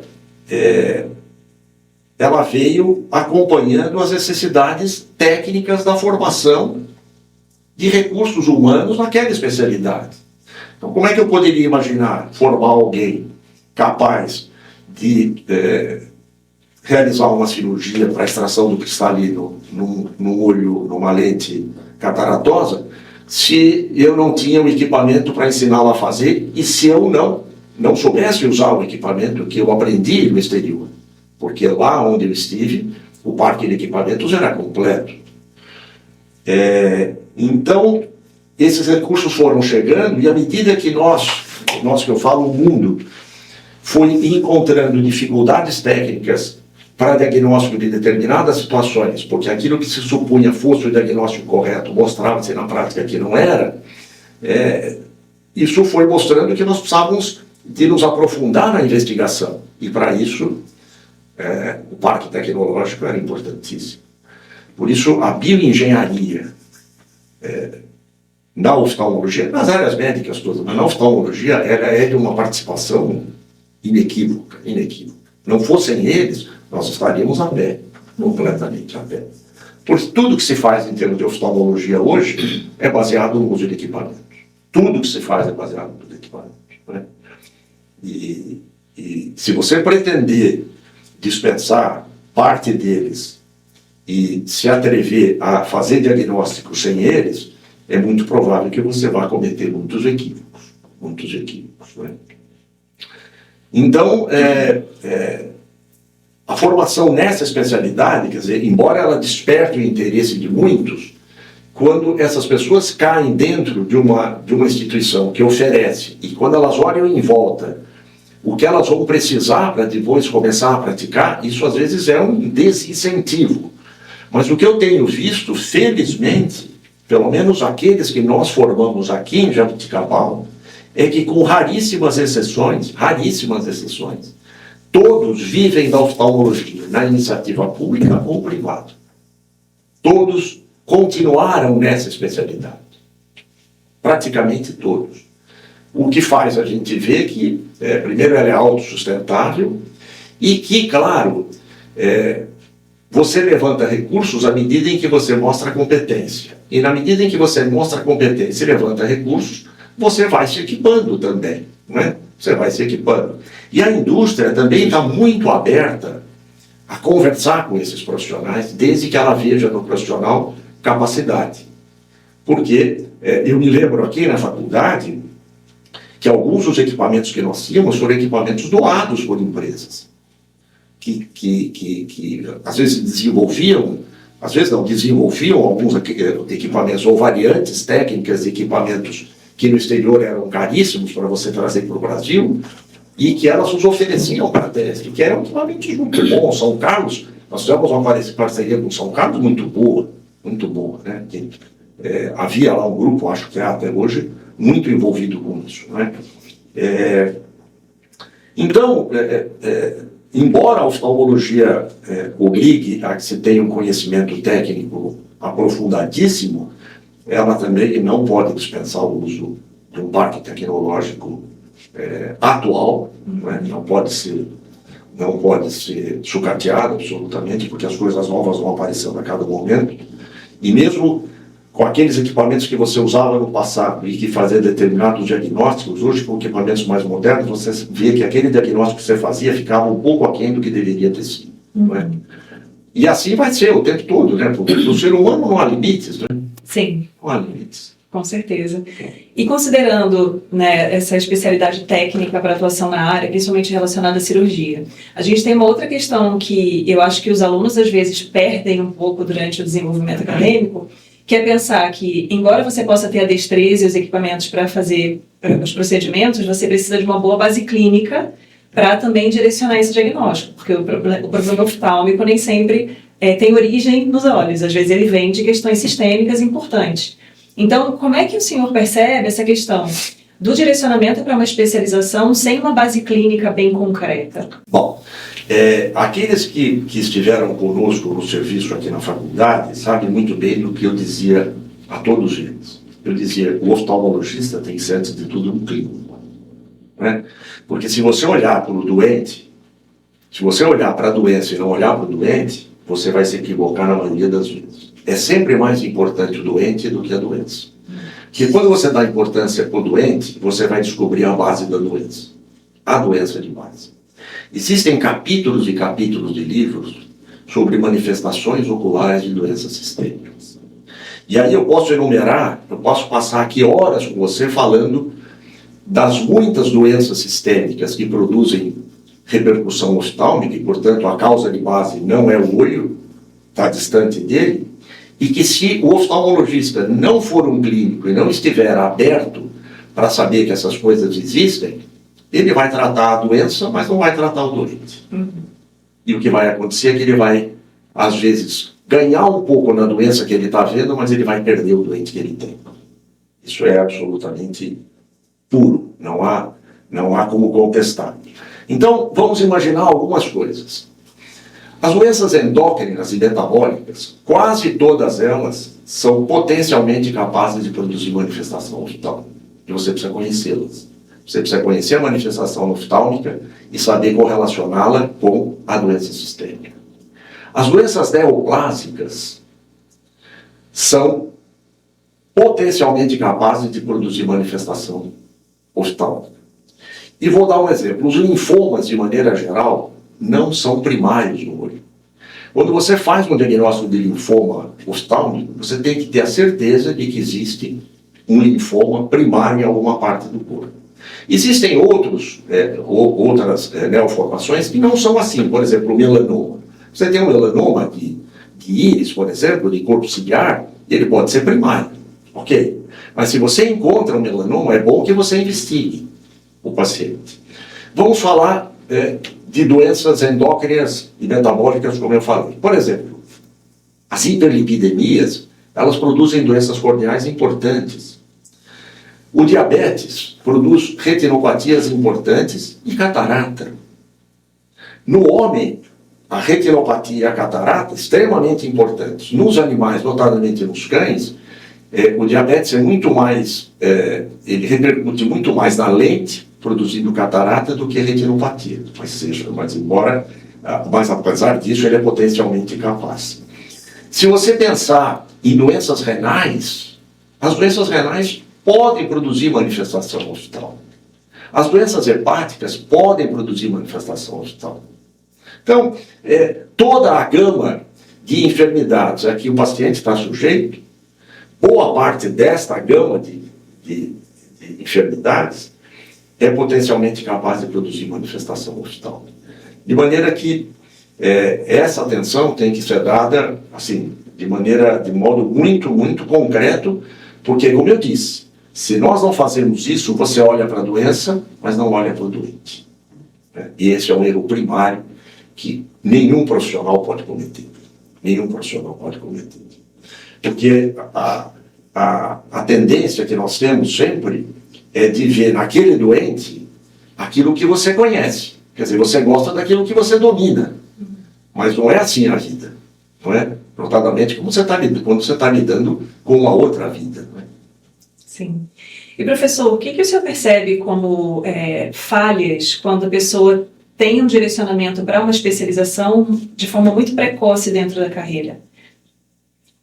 ela veio acompanhando as necessidades técnicas da formação de recursos humanos naquela especialidade. Então, como é que eu poderia imaginar formar alguém capaz de realizar uma cirurgia para extração do cristalino no olho, numa lente cataratosa, se eu não tinha o equipamento para ensiná-lo a fazer e se eu não soubesse usar o equipamento que eu aprendi no exterior? Porque lá onde eu estive, o parque de equipamentos era completo. Então, esses recursos foram chegando e à medida que nós que eu falo, o mundo, foi encontrando dificuldades técnicas para diagnóstico de determinadas situações, porque aquilo que se supunha fosse o diagnóstico correto mostrava-se na prática que não era, isso foi mostrando que nós precisávamos de nos aprofundar na investigação. E para isso, o Parque Tecnológico era importantíssimo. Por isso, a bioengenharia na oftalmologia, nas áreas médicas todas, mas na oftalmologia, ela é de uma participação inequívoca, inequívoca. Não fossem eles, nós estaríamos a pé, completamente a pé. Porque tudo que se faz em termos de oftalmologia hoje é baseado no uso de equipamentos. Tudo que se faz é baseado no uso de equipamentos. Né? E se você pretender dispensar parte deles e se atrever a fazer diagnóstico sem eles, é muito provável que você vá cometer muitos equívocos. Muitos equívocos. Né? Então, a formação nessa especialidade, quer dizer, embora ela desperte o interesse de muitos, quando essas pessoas caem dentro de uma instituição que oferece, e quando elas olham em volta o que elas vão precisar para depois começar a praticar, isso às vezes é um desincentivo. Mas o que eu tenho visto, felizmente, pelo menos aqueles que nós formamos aqui em Jaboticabal, é que com raríssimas exceções, todos vivem da oftalmologia na iniciativa pública ou privada. Todos continuaram nessa especialidade. Praticamente todos. O que faz a gente ver que, primeiro, ela é autossustentável e que, claro, você levanta recursos à medida em que você mostra competência. E na medida em que você mostra competência e levanta recursos, você vai se equipando também, né? Você vai se equipando. E a indústria também está muito aberta a conversar com esses profissionais, desde que ela veja no profissional capacidade. Porque eu me lembro aqui na faculdade que alguns dos equipamentos que nós tínhamos foram equipamentos doados por empresas, que às vezes desenvolviam, às vezes não desenvolviam alguns equipamentos ou variantes técnicas de equipamentos que no exterior eram caríssimos para você trazer para o Brasil, e que elas nos ofereciam para teste, que eram equipamentos muito bons. São Carlos, nós tivemos uma parceria com São Carlos muito boa, né? Que, havia lá um grupo, acho que até hoje, muito envolvido com isso. Né? Então, embora a oftalmologia obrigue a que se tenha um conhecimento técnico aprofundadíssimo, ela também não pode dispensar o uso de um parque tecnológico atual, né? Não pode ser sucateado absolutamente, porque as coisas novas vão aparecendo a cada momento, e mesmo com aqueles equipamentos que você usava no passado e que fazia determinados diagnósticos, hoje com equipamentos mais modernos, você vê que aquele diagnóstico que você fazia ficava um pouco aquém do que deveria ter sido. Não é? E assim vai ser o tempo todo, né? Porque o ser humano não há limites, né? Sim. Não há limites. Com certeza. E considerando, né, essa especialidade técnica para atuação na área, principalmente relacionada à cirurgia, a gente tem uma outra questão que eu acho que os alunos às vezes perdem um pouco durante o desenvolvimento acadêmico, que é pensar que, embora você possa ter a destreza e os equipamentos para fazer os procedimentos, você precisa de uma boa base clínica para também direcionar esse diagnóstico, porque o problema oftálmico nem sempre tem origem nos olhos, às vezes ele vem de questões sistêmicas importantes. Então, como é que o senhor percebe essa questão do direcionamento para uma especialização sem uma base clínica bem concreta? Bom, aqueles que estiveram conosco no serviço aqui na faculdade sabem muito bem do que eu dizia a todos eles. Eu dizia, o oftalmologista tem que ser, antes de tudo, um clínico. Né? Porque se você olhar para o doente, se você olhar para a doença e não olhar para o doente, você vai se equivocar na maioria das vezes. É sempre mais importante o doente do que a doença. Porque quando você dá importância para o doente, você vai descobrir a base da doença. A doença de base. Existem capítulos e capítulos de livros sobre manifestações oculares de doenças sistêmicas. E aí eu posso enumerar, eu posso passar aqui horas com você falando das muitas doenças sistêmicas que produzem repercussão oftálmica, e portanto a causa de base não é o olho, está distante dele, e que se o oftalmologista não for um clínico e não estiver aberto para saber que essas coisas existem, ele vai tratar a doença, mas não vai tratar o doente. E o que vai acontecer é que ele vai, às vezes, ganhar um pouco na doença que ele está vendo, mas ele vai perder o doente que ele tem. Isso é absolutamente puro. Não Não há como contestar. Então, vamos imaginar algumas coisas. As doenças endócrinas e metabólicas, quase todas elas são potencialmente capazes de produzir manifestação oftálmica. E você precisa conhecê-las. Você precisa conhecer a manifestação oftálmica e saber correlacioná-la com a doença sistêmica. As doenças neoplásicas são potencialmente capazes de produzir manifestação oftálmica. E vou dar um exemplo. Os linfomas, de maneira geral, não são primários no olho. Quando você faz um diagnóstico de linfoma oftálmico, você tem que ter a certeza de que existe um linfoma primário em alguma parte do corpo. Existem outras neoformações que não são assim. Por exemplo, o melanoma. Você tem um melanoma de íris, por exemplo, de corpo ciliar, ele pode ser primário. Ok? Mas se você encontra um melanoma, é bom que você investigue o paciente. Vamos falar de doenças endócrinas e metabólicas, como eu falei. Por exemplo, as hiperlipidemias, elas produzem doenças corneais importantes. O diabetes produz retinopatias importantes e catarata. No homem, a retinopatia e a catarata, extremamente importantes. Nos animais, notadamente nos cães, o diabetes é muito mais, ele repercute muito mais na lente, produzindo catarata, do que retinopatia. Mas apesar disso, ele é potencialmente capaz. Se você pensar em doenças renais, as doenças renais podem produzir manifestação oftálmica. As doenças hepáticas podem produzir manifestação oftálmica. Então, toda a gama de enfermidades a que o paciente está sujeito, boa parte desta gama de enfermidades é potencialmente capaz de produzir manifestação oftálmica. De maneira que essa atenção tem que ser dada assim, de modo muito, muito concreto, porque, como eu disse, se nós não fazemos isso, você olha para a doença, mas não olha para o doente. E esse é um erro primário que nenhum profissional pode cometer. Nenhum profissional pode cometer. Porque a tendência que nós temos sempre é de ver naquele doente aquilo que você conhece. Quer dizer, você gosta daquilo que você domina. Mas não é assim a vida. Não é? Notadamente, quando você está lidando com uma outra vida. Não é? Sim. E, professor, o que o senhor percebe como falhas quando a pessoa tem um direcionamento para uma especialização de forma muito precoce dentro da carreira?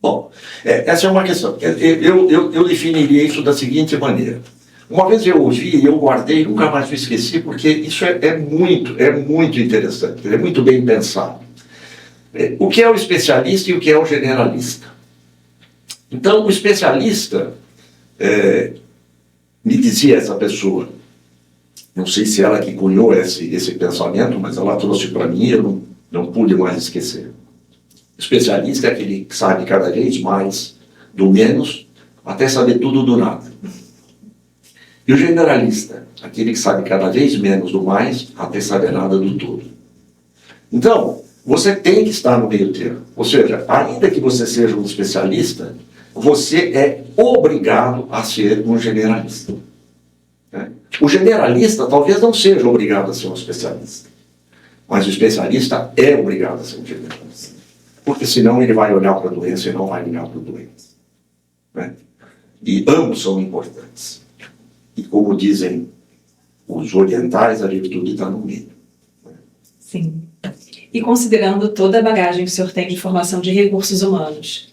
Bom, essa é uma questão. Eu definiria isso da seguinte maneira. Uma vez eu ouvi e eu guardei, nunca mais me esqueci, porque isso é muito interessante, é muito bem pensado. O que é o especialista e o que é o generalista? Então, o especialista, me dizia essa pessoa, não sei se ela que cunhou esse pensamento, mas ela trouxe para mim e eu não pude mais esquecer. O especialista é aquele que sabe cada vez mais do menos, até saber tudo do nada. E o generalista, aquele que sabe cada vez menos do mais, até saber nada do todo. Então, você tem que estar no meio termo. Ou seja, ainda que você seja um especialista, você é obrigado a ser um generalista. O generalista talvez não seja obrigado a ser um especialista, mas o especialista é obrigado a ser um generalista. Porque senão ele vai olhar para a doença e não vai olhar para o doente. E ambos são importantes. E como dizem os orientais, a virtude está no meio. Sim. E considerando toda a bagagem que o senhor tem de formação de recursos humanos,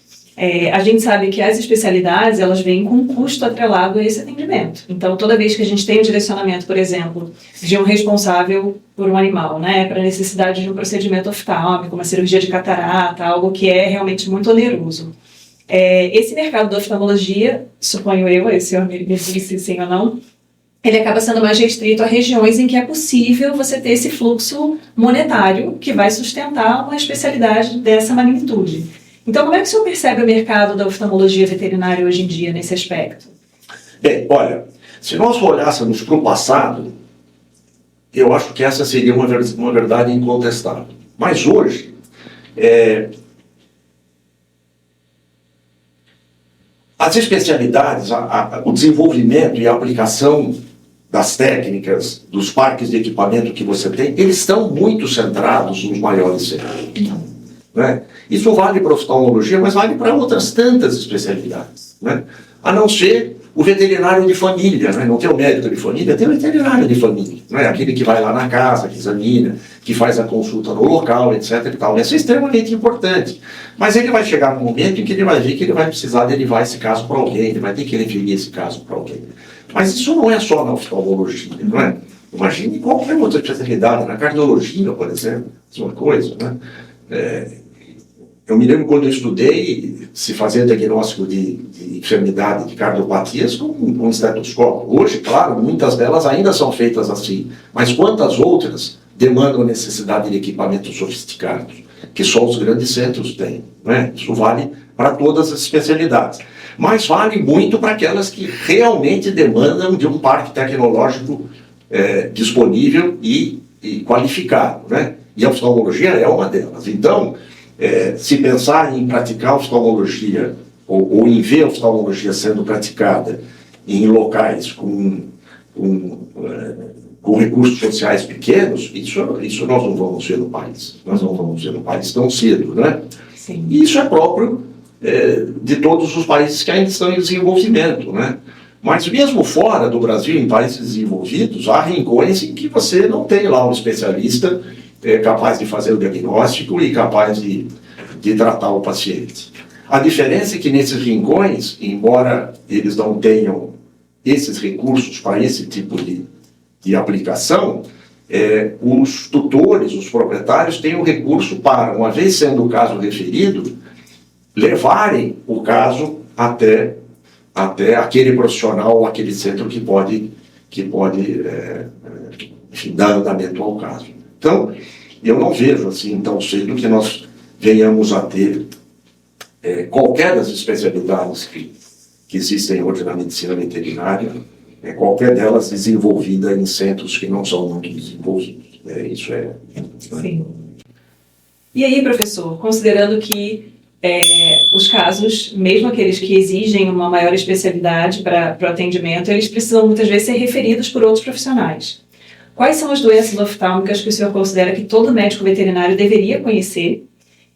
a gente sabe que as especialidades, elas vêm com um custo atrelado a esse atendimento. Então, toda vez que a gente tem um direcionamento, por exemplo, de um responsável por um animal, para a necessidade de um procedimento oftálmico, uma cirurgia de catarata, algo que é realmente muito oneroso. Esse mercado da oftalmologia, suponho eu, esse senhor me disse sim ou não, ele acaba sendo mais restrito a regiões em que é possível você ter esse fluxo monetário que vai sustentar uma especialidade dessa magnitude. Então, como é que o senhor percebe o mercado da oftalmologia veterinária hoje em dia nesse aspecto? Bem, olha, se nós olhássemos para o passado, eu acho que essa seria uma verdade incontestável. Mas hoje, as especialidades, o desenvolvimento e a aplicação das técnicas, dos parques de equipamento que você tem, eles estão muito centrados nos maiores centros. Né? Isso vale para a oftalmologia, mas vale para outras tantas especialidades. Né? A não ser o veterinário de família, né? Não tem o médico de família, tem o veterinário de família. Né? Aquele que vai lá na casa, que examina, que faz a consulta no local, etc. E tal. Isso é extremamente importante. Mas ele vai chegar num momento em que ele vai ver que ele vai precisar derivar esse caso para alguém, ele vai ter que referir esse caso para alguém. Mas isso não é só na oftalmologia, não é? Imagine qualquer outra especialidade, na cardiologia, por exemplo, é uma coisa, né? Eu me lembro quando eu estudei se fazer diagnóstico de enfermidade, de cardiopatias com um estetoscópio. Hoje, claro, muitas delas ainda são feitas assim, mas quantas outras demandam necessidade de equipamentos sofisticados, que só os grandes centros têm, né? Isso vale para todas as especialidades. Mas vale muito para aquelas que realmente demandam de um parque tecnológico disponível e qualificado, né? E a oftalmologia é uma delas. Então, se pensar em praticar oftalmologia ou em ver a oftalmologia sendo praticada em locais com recursos sociais pequenos, isso nós não vamos ver no país. Nós não vamos ver no país tão cedo, né? Sim. E isso é próprio de todos os países que ainda estão em desenvolvimento, né? Mas mesmo fora do Brasil, em países desenvolvidos, há rincões em que você não tem lá um especialista capaz de fazer o diagnóstico e capaz de tratar o paciente. A diferença é que nesses rincões, embora eles não tenham esses recursos para esse tipo de aplicação, os tutores, os proprietários têm o recurso para, uma vez sendo o caso referido, levarem o caso até aquele profissional ou aquele centro que pode enfim, dar andamento ao caso. Então, eu não vejo assim tão cedo que nós venhamos a ter qualquer das especialidades que existem hoje na medicina veterinária, qualquer delas desenvolvida em centros que não são muito desenvolvidos. Isso é... Sim. E aí, professor, considerando que os casos, mesmo aqueles que exigem uma maior especialidade para o atendimento, eles precisam muitas vezes ser referidos por outros profissionais. Quais são as doenças oftálmicas que o senhor considera que todo médico veterinário deveria conhecer?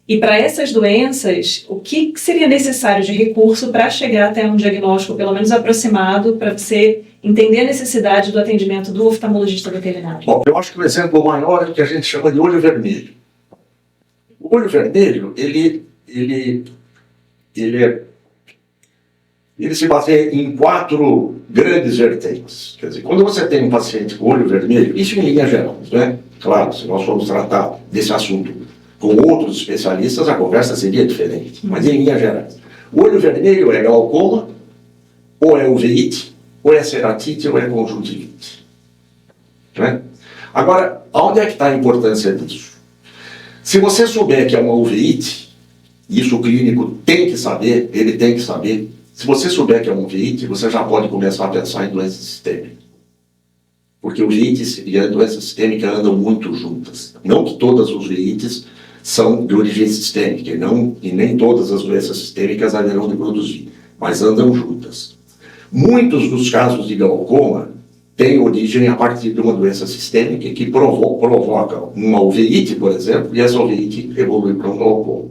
E para essas doenças, o que seria necessário de recurso para chegar até um diagnóstico pelo menos aproximado, para você entender a necessidade do atendimento do oftalmologista veterinário? Bom, eu acho que o exemplo maior é o que a gente chama de olho vermelho. O olho vermelho, ele se baseia em 4 grandes vertentes. Quer dizer, quando você tem um paciente com olho vermelho, isso em linhas gerais, né? Claro, se nós formos tratar desse assunto com outros especialistas, a conversa seria diferente, mas em linhas gerais. O olho vermelho é glaucoma, ou é uveíte, ou é ceratite, ou é conjuntivite. Né? Agora, onde é que está a importância disso? Se você souber que é uma uveíte, isso o clínico tem que saber, ele tem que saber. Se você souber que é uma uveíte, você já pode começar a pensar em doença sistêmica. Porque uveítes e a doença sistêmica andam muito juntas. Não que todas as uveites são de origem sistêmica, e nem todas as doenças sistêmicas haverão de produzir, mas andam juntas. Muitos dos casos de glaucoma têm origem a partir de uma doença sistêmica que provoca uma uveíte, por exemplo, e essa uveíte evolui para um glaucoma.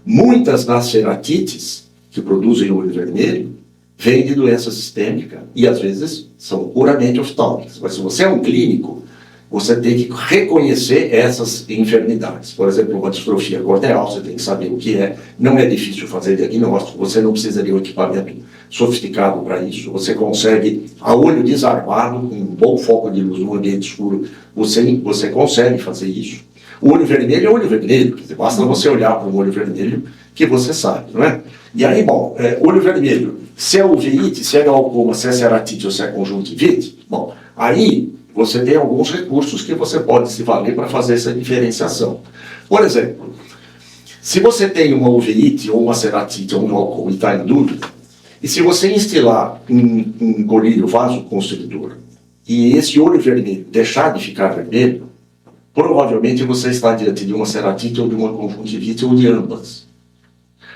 Muitas das ceratites que produzem olho vermelho vêm de doença sistêmica e às vezes são puramente oftálmicas. Mas se você é um clínico, você tem que reconhecer essas enfermidades. Por exemplo, uma distrofia corneal, você tem que saber o que é. Não é difícil fazer diagnóstico, você não precisa de um equipamento sofisticado para isso. Você consegue, a olho desarmado, com um bom foco de luz no ambiente escuro, você consegue fazer isso. O olho vermelho é olho vermelho, basta você olhar para um olho vermelho que você sabe, não é? E aí, bom, olho vermelho, se é uveíte, se é glaucoma, se é ceratite ou se é conjuntivite, bom, aí você tem alguns recursos que você pode se valer para fazer essa diferenciação. Por exemplo, se você tem uma uveíte ou uma ceratite ou um glaucoma e está em dúvida, e se você instilar um colírio vasoconstritor e esse olho vermelho deixar de ficar vermelho, provavelmente você está diante de uma ceratite ou de uma conjuntivite ou de ambas.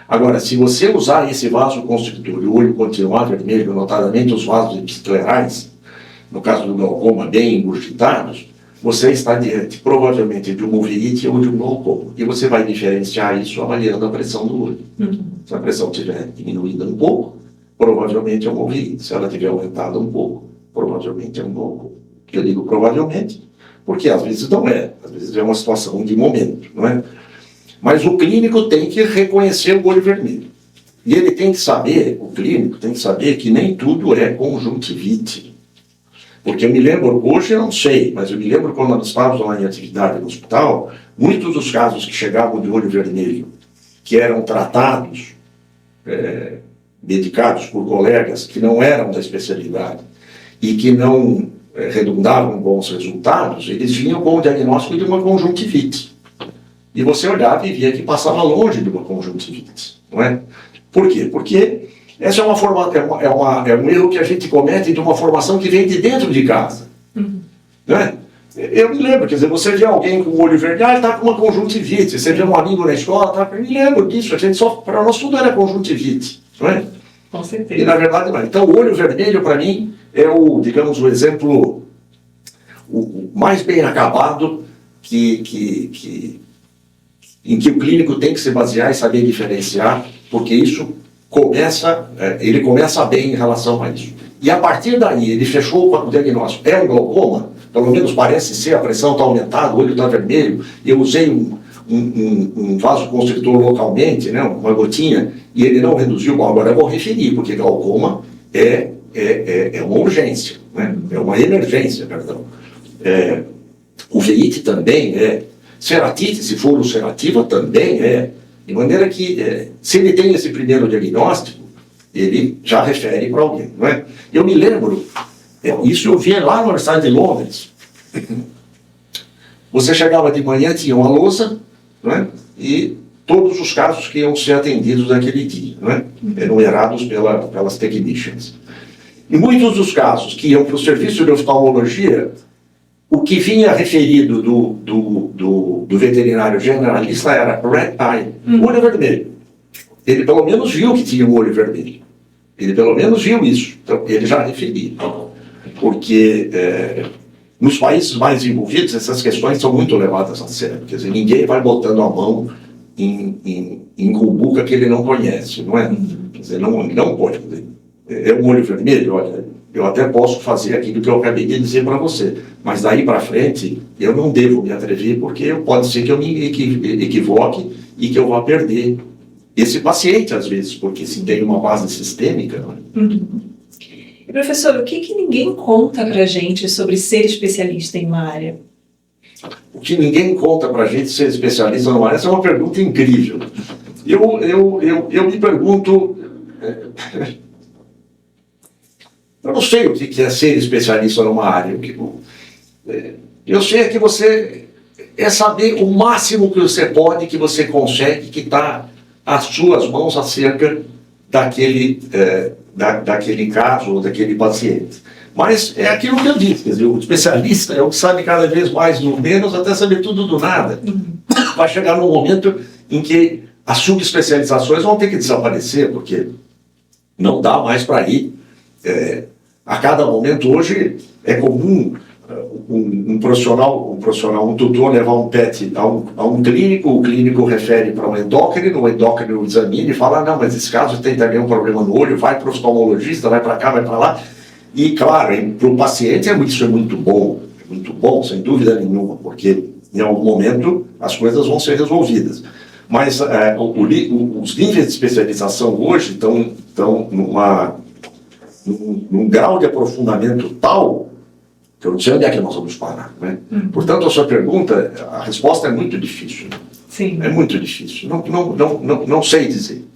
Agora, se você usar esse vasoconstritor e o olho continuar vermelho, notadamente os vasos epiclerais, no caso do glaucoma, bem engurgitados, você está diante, provavelmente, de uma uveíte ou de um glaucoma. E você vai diferenciar isso avaliando a pressão do olho. Se a pressão estiver diminuída um pouco, provavelmente é uma uveíte. Se ela estiver aumentada um pouco, provavelmente é um glaucoma. Eu digo provavelmente, porque às vezes não é. Às vezes é uma situação de momento, não é? Mas o clínico tem que reconhecer o olho vermelho. E ele tem que saber, o clínico tem que saber que nem tudo é conjuntivite. Porque eu me lembro, hoje eu não sei, mas eu me lembro quando nós estávamos lá em atividade no hospital, muitos dos casos que chegavam de olho vermelho, que eram tratados, medicados por colegas que não eram da especialidade e que não redundavam em bons resultados, eles vinham com o diagnóstico de uma conjuntivite. E você olhava e via que passava longe de uma conjuntivite, não é? Por quê? Porque essa é um erro que a gente comete de uma formação que vem de dentro de casa. Não é? Eu me lembro, quer dizer, você vê alguém com o olho verde, ele está com uma conjuntivite. Você vê um amigo na escola, eu me lembro disso, para nós tudo era conjuntivite, não é? Com certeza. E na verdade não é. Então o olho vermelho, para mim, é o exemplo o mais bem acabado em que o clínico tem que se basear e saber diferenciar, porque isso ele começa bem em relação a isso. E a partir daí, ele fechou o diagnóstico. É um glaucoma? Pelo menos parece ser, a pressão está aumentada, o olho está vermelho. Eu usei um vasoconstrictor localmente, né, uma gotinha, e ele não reduziu. Bom, agora eu vou referir, porque glaucoma é uma urgência, né? É uma emergência, perdão. Uveíte também é. Ceratite, se for ulcerativa, também é. De maneira que, se ele tem esse primeiro diagnóstico, ele já refere para alguém, não é? Eu me lembro, isso eu vi lá na Universidade de Londres. Você chegava de manhã, tinha uma louça, não é? E todos os casos que iam ser atendidos naquele dia, não é? Enumerados pelas technicians. E muitos dos casos que iam para o serviço de oftalmologia, o que vinha referido do veterinário generalista era red eye, olho vermelho. Ele pelo menos viu que tinha um olho vermelho. Ele pelo menos viu isso. Então, ele já referia. Porque nos países mais envolvidos, essas questões são muito levadas a sério. Quer dizer, ninguém vai botando a mão em cumbuca que ele não conhece, não é? Quer dizer, não pode. É um olho vermelho, olha, eu até posso fazer aquilo que eu acabei de dizer para você, mas daí para frente eu não devo me atrever, porque pode ser que eu me equivoque e que eu vá perder esse paciente às vezes, porque se tem uma base sistêmica. Não é? E professor, o que ninguém conta para a gente sobre ser especialista em uma área? O que ninguém conta para a gente ser especialista numa área, essa é uma pergunta incrível. Eu me pergunto... Eu não sei o que é ser especialista numa área. Eu sei que você saber o máximo que você pode, que você consegue, que está às suas mãos acerca daquele caso ou daquele paciente. Mas é aquilo que eu disse, quer dizer, o especialista é o que sabe cada vez mais do menos até saber tudo do nada. Vai chegar num momento em que as subespecializações vão ter que desaparecer, porque não dá mais para ir. A cada momento hoje é comum um profissional, um tutor levar um PET a um clínico, o clínico refere para um endócrino, o endócrino examina e fala, não, mas esse caso tem também um problema no olho, vai para o oftalmologista, vai para cá, vai para lá. E claro, para o paciente isso é muito bom, sem dúvida nenhuma, porque em algum momento as coisas vão ser resolvidas. Mas os níveis de especialização hoje estão num grau de aprofundamento tal que eu não sei onde é que nós vamos parar, né? Portanto, a sua pergunta, a resposta é muito difícil. Sim. É muito difícil. Não sei dizer.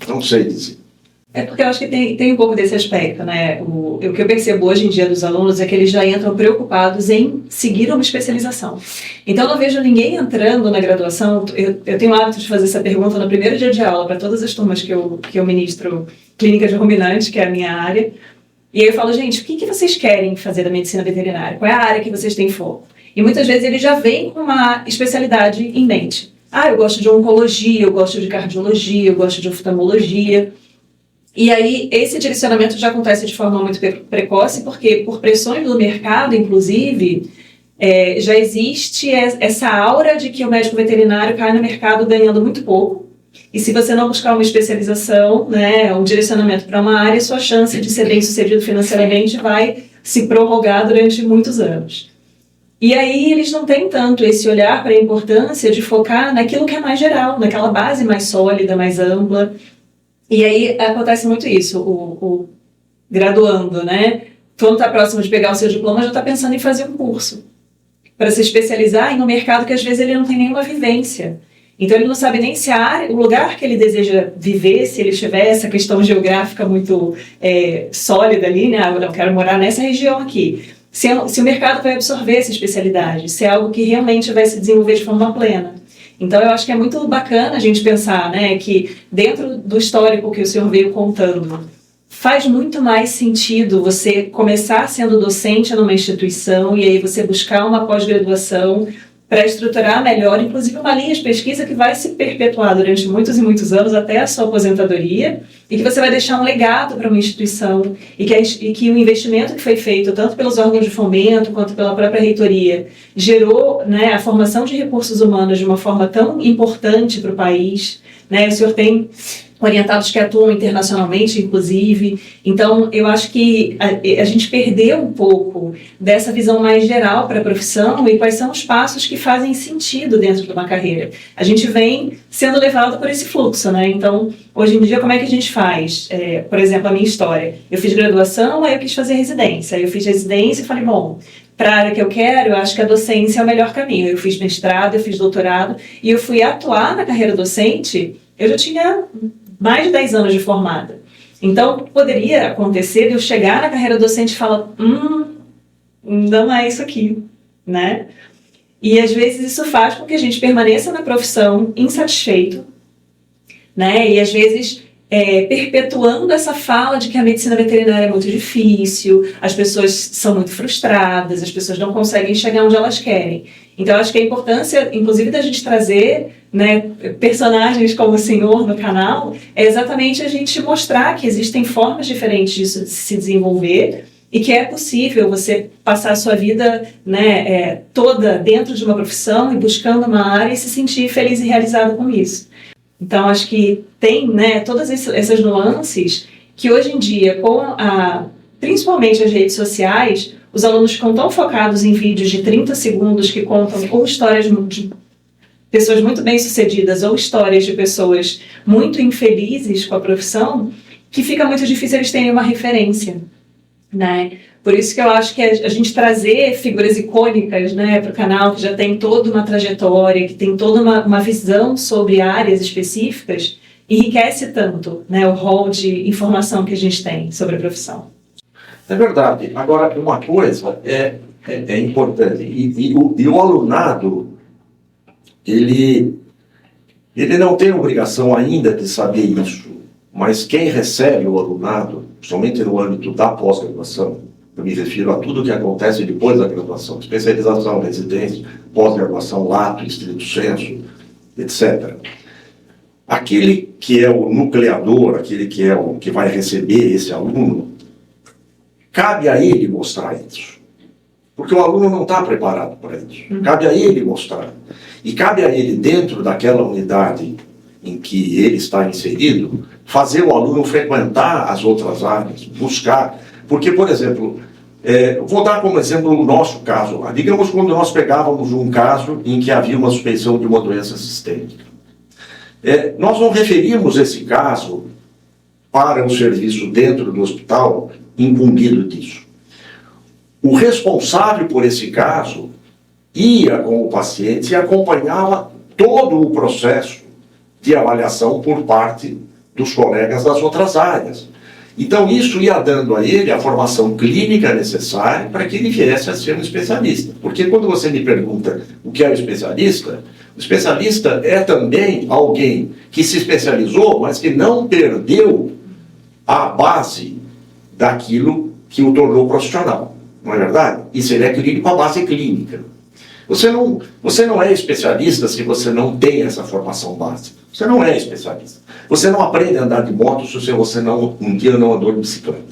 É porque eu acho que tem um pouco desse aspecto, né? O que eu percebo hoje em dia dos alunos é que eles já entram preocupados em seguir uma especialização. Então, eu não vejo ninguém entrando na graduação. Eu tenho o hábito de fazer essa pergunta no primeiro dia de aula para todas as turmas que eu ministro clínica de ruminantes, que é a minha área. E aí eu falo, gente, o que vocês querem fazer da medicina veterinária? Qual é a área que vocês têm foco? E muitas vezes eles já vêm com uma especialidade em mente. Eu gosto de oncologia, eu gosto de cardiologia, eu gosto de oftalmologia. E aí, esse direcionamento já acontece de forma muito precoce, porque por pressões do mercado, inclusive, já existe essa aura de que o médico veterinário cai no mercado ganhando muito pouco. E se você não buscar uma especialização, né, um direcionamento para uma área, sua chance de ser bem-sucedido financeiramente vai se prorrogar durante muitos anos. E aí eles não têm tanto esse olhar para a importância de focar naquilo que é mais geral, naquela base mais sólida, mais ampla. E aí acontece muito isso, o graduando, né? Quando está próximo de pegar o seu diploma, já está pensando em fazer um curso para se especializar em um mercado que às vezes ele não tem nenhuma vivência. Então ele não sabe nem se a área, o lugar que ele deseja viver, se ele tiver essa questão geográfica muito sólida ali, né? Eu quero morar nessa região aqui. Se o mercado vai absorver essa especialidade, se é algo que realmente vai se desenvolver de forma plena. Então, eu acho que é muito bacana a gente pensar, né, que dentro do histórico que o senhor veio contando, faz muito mais sentido você começar sendo docente numa instituição e aí você buscar uma pós-graduação para estruturar melhor, inclusive uma linha de pesquisa que vai se perpetuar durante muitos e muitos anos até a sua aposentadoria e que você vai deixar um legado para uma instituição e que o investimento que foi feito tanto pelos órgãos de fomento quanto pela própria reitoria gerou, né, a formação de recursos humanos de uma forma tão importante para o país, né? O senhor tem orientados que atuam internacionalmente, inclusive. Então, eu acho que a gente perdeu um pouco dessa visão mais geral para a profissão e quais são os passos que fazem sentido dentro de uma carreira. A gente vem sendo levado por esse fluxo, né? Então, hoje em dia, como é que a gente faz? Por exemplo, a minha história. Eu fiz graduação, aí eu quis fazer residência. Aí eu fiz residência e falei, bom, para a área que eu quero, eu acho que a docência é o melhor caminho. Eu fiz mestrado, eu fiz doutorado e eu fui atuar na carreira docente, eu já tinha mais de 10 anos de formada. Então, poderia acontecer de eu chegar na carreira docente e falar, não é isso aqui, né? E às vezes isso faz com que a gente permaneça na profissão insatisfeito, né? E às vezes perpetuando essa fala de que a medicina veterinária é muito difícil, as pessoas são muito frustradas, as pessoas não conseguem chegar onde elas querem. Então, acho que a importância, inclusive, da gente trazer, né, personagens como o senhor no canal, é exatamente a gente mostrar que existem formas diferentes disso de se desenvolver e que é possível você passar a sua vida, né, toda dentro de uma profissão e buscando uma área e se sentir feliz e realizado com isso. Então, acho que tem, né, todas essas nuances que hoje em dia, principalmente as redes sociais, os alunos ficam tão focados em vídeos de 30 segundos que contam ou histórias de pessoas muito bem-sucedidas ou histórias de pessoas muito infelizes com a profissão, que fica muito difícil eles terem uma referência, né? Por isso que eu acho que a gente trazer figuras icônicas, né, para o canal, que já tem toda uma trajetória, que tem toda uma visão sobre áreas específicas, enriquece tanto, né, o rol de informação que a gente tem sobre a profissão. É verdade. Agora, uma coisa é importante, e o alunado, ele não tem obrigação ainda de saber isso, mas quem recebe o alunado, somente no âmbito da pós-graduação, eu me refiro a tudo o que acontece depois da graduação, especialização, residência, pós-graduação, lato, estrito sensu, etc. Aquele que é o nucleador, aquele que é o que vai receber esse aluno, cabe a ele mostrar isso. Porque o aluno não está preparado para isso. Cabe a ele mostrar. E cabe a ele, dentro daquela unidade em que ele está inserido, fazer o aluno frequentar as outras áreas, buscar. Porque, por exemplo, vou dar como exemplo o nosso caso lá. Digamos quando nós pegávamos um caso em que havia uma suspeição de uma doença sistêmica. Nós não referimos esse caso para um serviço dentro do hospital incumbido disso. O responsável por esse caso ia com o paciente e acompanhava todo o processo de avaliação por parte dos colegas das outras áreas. Então, isso ia dando a ele a formação clínica necessária para que ele viesse a ser um especialista. Porque quando você me pergunta o que é o especialista é também alguém que se especializou, mas que não perdeu a base daquilo que o tornou profissional. Não é verdade? Isso ele é clínico, a base clínica. Você não é especialista se você não tem essa formação básica. Você não é especialista. Você não aprende a andar de moto se você um dia não andou de bicicleta.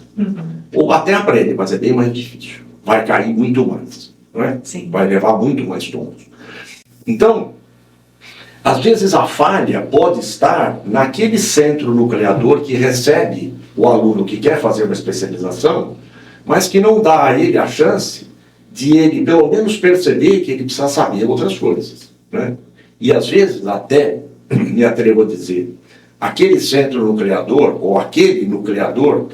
Ou até aprende, mas é bem mais difícil. Vai cair muito mais. Não é? Sim. Vai levar muito mais tombos. Então, às vezes a falha pode estar naquele centro nucleador que recebe o aluno que quer fazer uma especialização, mas que não dá a ele a chance de ele, pelo menos, perceber que ele precisa saber outras coisas. Né? E às vezes, até, me atrevo a dizer, aquele centro nucleador, ou aquele nucleador,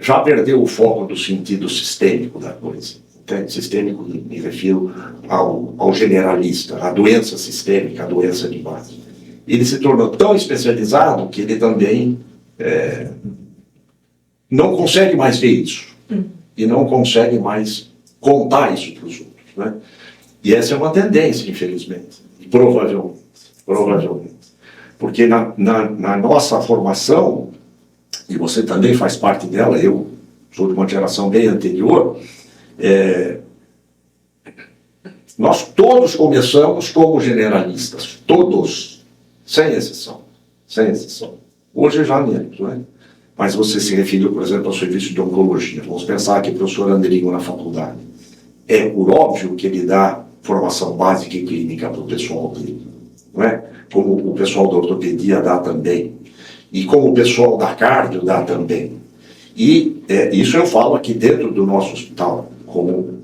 já perdeu o foco do sentido sistêmico da coisa. Sistêmico, me refiro ao generalista, à doença sistêmica, à doença de base. Ele se tornou tão especializado que ele também não consegue mais ver isso. E não consegue mais contar isso para os outros. Né? E essa é uma tendência, infelizmente. Provavelmente. Porque na nossa formação, e você também faz parte dela, eu sou de uma geração bem anterior, nós todos começamos como generalistas, todos, sem exceção. Hoje já menos, não é? Mas você se referiu, por exemplo, ao serviço de oncologia. Vamos pensar que o professor Andrigo na faculdade. É por óbvio que ele dá formação básica e clínica para o pessoal dele, não é? Como o pessoal da ortopedia dá também. E como o pessoal da cardio dá também. E isso eu falo aqui dentro do nosso hospital, como o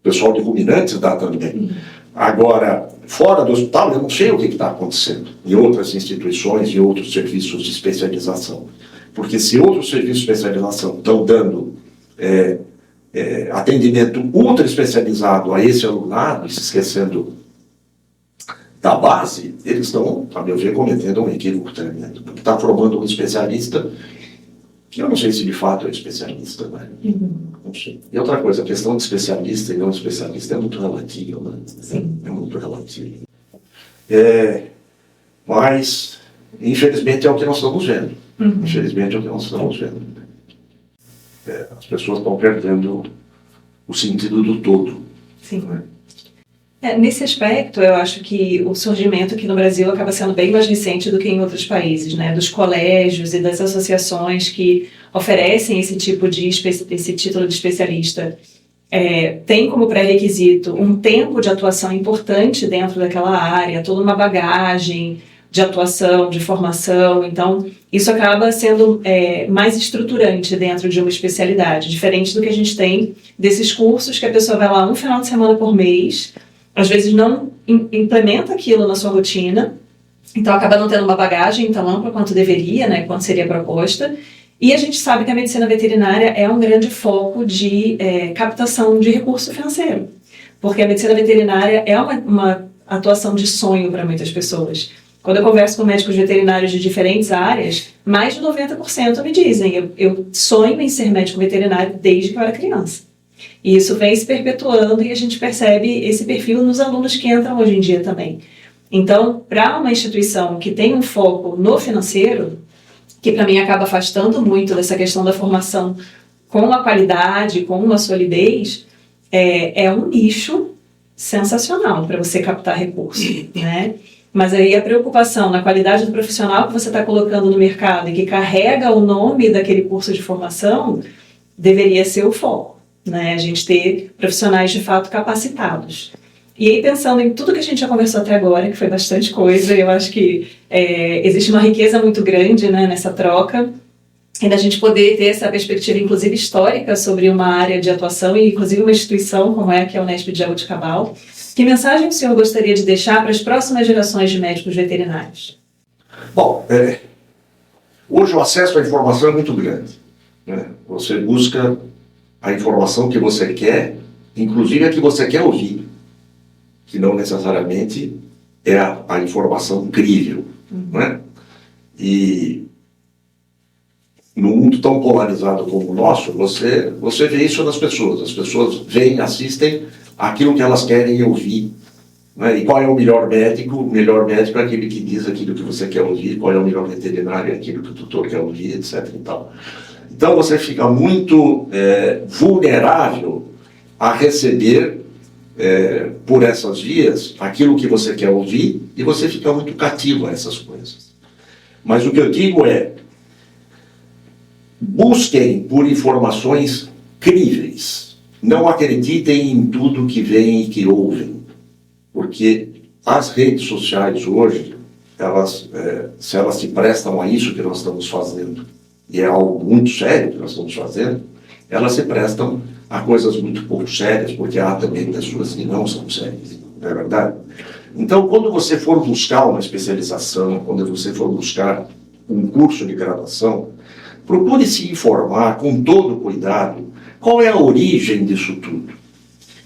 pessoal de ruminantes dá também. Agora, fora do hospital, eu não sei o que está acontecendo em outras instituições e outros serviços de especialização. Porque se outros serviços de especialização estão dando atendimento ultra especializado a esse alunado, e se esquecendo da base, eles estão, a meu ver, cometendo um equívoco tremendo. Porque está formando um especialista que eu não sei se de fato é especialista, né? Não sei. E outra coisa, a questão de especialista e não especialista é muito relativa, né? Sim. É muito relativa. Mas, infelizmente, é o que nós estamos vendo. Infelizmente, é o que nós estamos vendo. As pessoas estão perdendo o sentido do todo. Sim. Né? Nesse aspecto, eu acho que o surgimento aqui no Brasil acaba sendo bem mais recente do que em outros países, né? Dos colégios e das associações que oferecem esse título de especialista. Tem como pré-requisito um tempo de atuação importante dentro daquela área, toda uma bagagem de atuação, de formação. Então, isso acaba sendo mais estruturante dentro de uma especialidade, diferente do que a gente tem desses cursos que a pessoa vai lá um final de semana por mês, às vezes não implementa aquilo na sua rotina, então acaba não tendo uma bagagem tão ampla quanto deveria, né, quanto seria proposta. E a gente sabe que a medicina veterinária é um grande foco de captação de recurso financeiro, porque a medicina veterinária é uma atuação de sonho para muitas pessoas. Quando eu converso com médicos veterinários de diferentes áreas, mais de 90% me dizem, eu sonho em ser médico veterinário desde que eu era criança. E isso vem se perpetuando e a gente percebe esse perfil nos alunos que entram hoje em dia também. Então, para uma instituição que tem um foco no financeiro, que para mim acaba afastando muito dessa questão da formação com a qualidade, com uma solidez, é um nicho sensacional para você captar recurso, né? Mas aí a preocupação na qualidade do profissional que você está colocando no mercado e que carrega o nome daquele curso de formação deveria ser o foco, né? A gente ter profissionais de fato capacitados. E aí, pensando em tudo que a gente já conversou até agora, que foi bastante coisa, eu acho que existe uma riqueza muito grande, né, nessa troca, e da gente poder ter essa perspectiva, inclusive histórica, sobre uma área de atuação e, inclusive, uma instituição como é que é a Unesp de Jaboticabal. Que mensagem o senhor gostaria de deixar para as próximas gerações de médicos veterinários? Bom, hoje o acesso à informação é muito grande, né? Você busca a informação que você quer, inclusive a que você quer ouvir, que não necessariamente é a informação incrível, né? E no mundo tão polarizado como o nosso, você vê isso nas pessoas. As pessoas veem, assistem aquilo que elas querem ouvir, né? E qual é o melhor médico? O melhor médico é aquele que diz aquilo que você quer ouvir. Qual é o melhor veterinário? É aquilo que o tutor quer ouvir, etc. E tal. Então você fica muito vulnerável a receber por essas vias aquilo que você quer ouvir e você fica muito cativo a essas coisas. Mas o que eu digo é, busquem por informações críveis. Não acreditem em tudo que veem e que ouvem. Porque as redes sociais hoje, se elas se prestam a isso que nós estamos fazendo, e é algo muito sério que nós estamos fazendo, elas se prestam a coisas muito pouco sérias, porque há também pessoas que não são sérias, não é verdade? Então, quando você for buscar uma especialização, quando você for buscar um curso de graduação, procure se informar com todo cuidado qual é a origem disso tudo.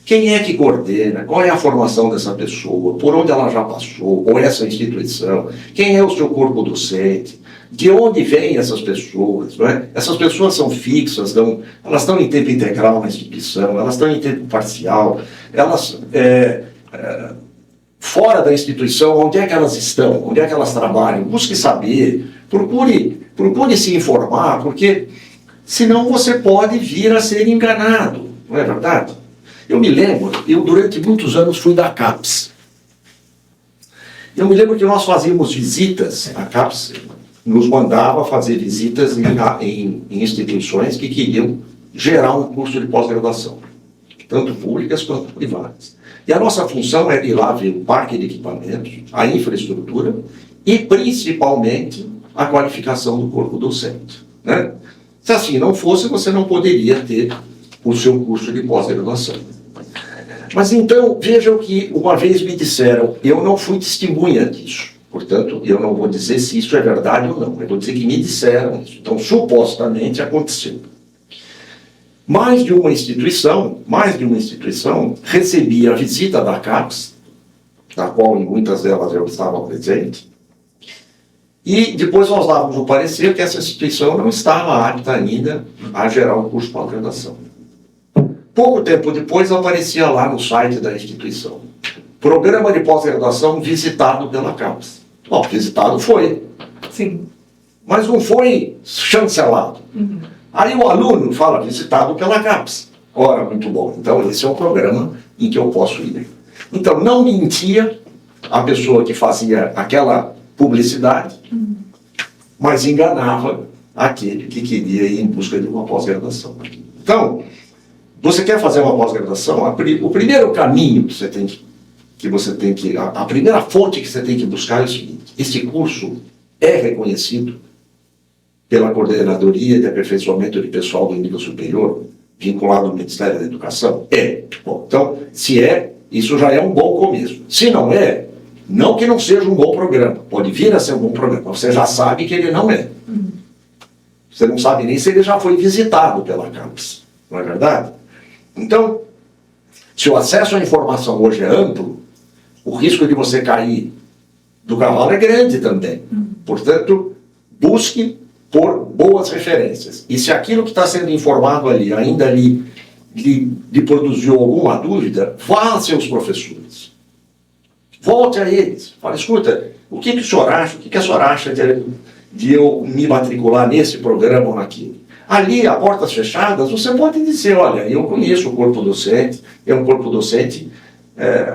Quem é que coordena? Qual é a formação dessa pessoa? Por onde ela já passou? Ou essa instituição? Quem é o seu corpo docente? De onde vêm essas pessoas? Não é? Essas pessoas são fixas, elas estão em tempo integral na instituição, elas estão em tempo parcial, elas, fora da instituição, onde é que elas estão? Onde é que elas trabalham? Busque saber, procure se informar, porque senão você pode vir a ser enganado, não é verdade? Eu me lembro, eu durante muitos anos fui da CAPES. Eu me lembro que nós fazíamos visitas, a CAPES nos mandava fazer visitas em instituições que queriam gerar um curso de pós-graduação, tanto públicas quanto privadas. E a nossa função era ir lá ver o parque de equipamentos, a infraestrutura e, principalmente, a qualificação do corpo docente, né? Se assim não fosse, você não poderia ter o seu curso de pós-graduação. Mas então, vejam que uma vez me disseram, eu não fui testemunha disso, portanto, eu não vou dizer se isso é verdade ou não, eu vou dizer que me disseram isso. Então, supostamente aconteceu. Mais de uma instituição recebia a visita da CAPES, da qual em muitas delas eu estava presente, e depois nós dávamos o parecer que essa instituição não estava apta ainda a gerar um curso de pós-graduação. Pouco tempo depois aparecia lá no site da instituição, programa de pós-graduação visitado pela CAPES. Bom, visitado foi. Sim. Mas não foi chancelado. Uhum. Aí o aluno fala, visitado pela CAPES. Ora, muito bom. Então esse é um programa em que eu posso ir. Então não mentia a pessoa que fazia aquela publicidade, mas enganava aquele que queria ir em busca de uma pós-graduação. Então, você quer fazer uma pós-graduação? O primeiro caminho que você tem que a primeira fonte que você tem que buscar é o seguinte: este curso é reconhecido pela Coordenadoria de Aperfeiçoamento de Pessoal do Nível Superior, vinculado ao Ministério da Educação? É. Bom, então, se é, isso já é um bom começo. Se não é, não que não seja um bom programa, pode vir a ser um bom programa, você já sabe que ele não é. Você não sabe nem se ele já foi visitado pela CAPES, não é verdade? Então, se o acesso à informação hoje é amplo, o risco de você cair do cavalo é grande também. Portanto, busque por boas referências. E se aquilo que está sendo informado ali ainda lhe produziu alguma dúvida, vá a seus professores. Volte a eles. Fale, escuta, o que o senhor acha? O que a senhora acha de eu me matricular nesse programa ou naquilo? Ali, a portas fechadas, você pode dizer, olha, eu conheço o corpo docente, é um corpo docente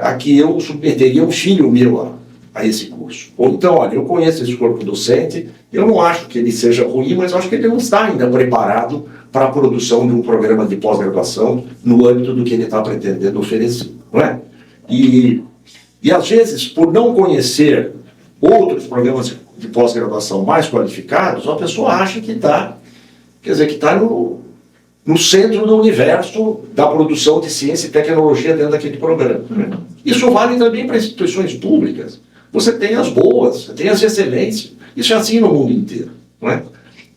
a que eu submeteria um filho meu a esse curso. Ou então, olha, eu conheço esse corpo docente, eu não acho que ele seja ruim, mas eu acho que ele não está ainda preparado para a produção de um programa de pós-graduação no âmbito do que ele está pretendendo oferecer, não é? E às vezes, por não conhecer outros programas de pós-graduação mais qualificados, a pessoa acha que está, quer dizer, que está no centro do universo da produção de ciência e tecnologia dentro daquele programa. Né? Isso vale também para instituições públicas. Você tem as boas, você tem as de excelência. Isso é assim no mundo inteiro. Não é?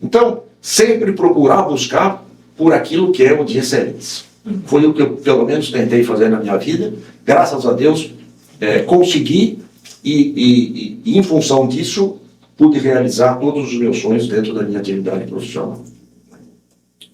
Então, sempre procurar buscar por aquilo que é o de excelência. Foi o que eu, pelo menos, tentei fazer na minha vida. Graças a Deus, consegui e em função disso, pude realizar todos os meus sonhos dentro da minha atividade profissional.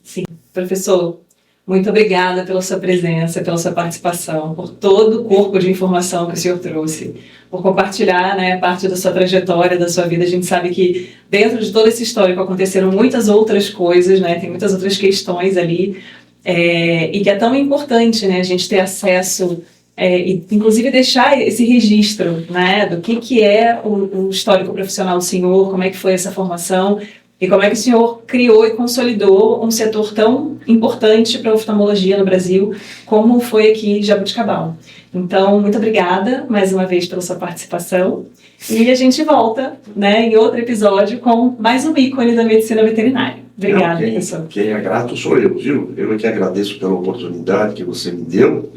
Sim, professor, muito obrigada pela sua presença, pela sua participação, por todo o corpo de informação que o senhor trouxe, por compartilhar, né, parte da sua trajetória, da sua vida. A gente sabe que dentro de todo esse histórico aconteceram muitas outras coisas, né, tem muitas outras questões ali, e que é tão importante, né, a gente ter acesso e inclusive deixar esse registro, né, do que é o histórico profissional do senhor, como é que foi essa formação e como é que o senhor criou e consolidou um setor tão importante para a oftalmologia no Brasil, como foi aqui em Jaboticabal. Então, muito obrigada mais uma vez pela sua participação e a gente volta, né, em outro episódio com mais um ícone da medicina veterinária. Obrigada, professor. Quem é grato sou eu, viu? Eu é que agradeço pela oportunidade que você me deu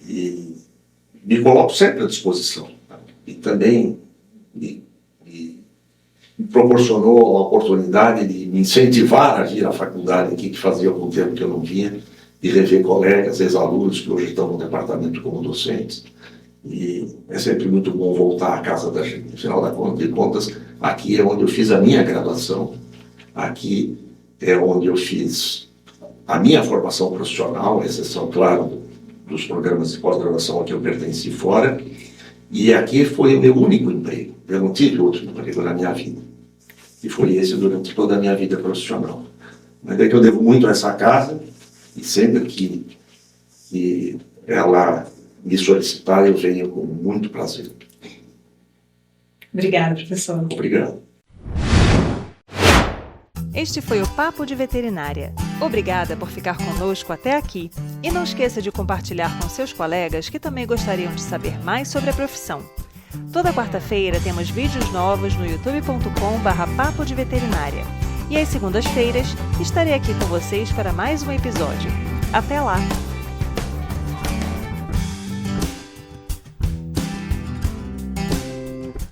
e me coloco sempre à disposição. E também me proporcionou a oportunidade de me incentivar a vir à faculdade aqui, que fazia algum tempo que eu não vinha, de rever colegas, ex-alunos que hoje estão no departamento como docentes. E é sempre muito bom voltar à casa da gente. Afinal de contas, aqui é onde eu fiz a minha graduação, aqui é onde eu fiz a minha formação profissional, a exceção, claro, dos programas de pós-graduação a que eu pertenci fora, e aqui foi o meu único emprego. Eu não tive outro emprego na minha vida. E foi esse durante toda a minha vida profissional. Mas é que eu devo muito a essa casa, e sempre que ela me solicitar, eu venho com muito prazer. Obrigada, professor. Obrigado. Este foi o Papo de Veterinária. Obrigada por ficar conosco até aqui. E não esqueça de compartilhar com seus colegas que também gostariam de saber mais sobre a profissão. Toda quarta-feira temos vídeos novos no youtube.com/papo de veterinária. E às segundas-feiras estarei aqui com vocês para mais um episódio. Até lá!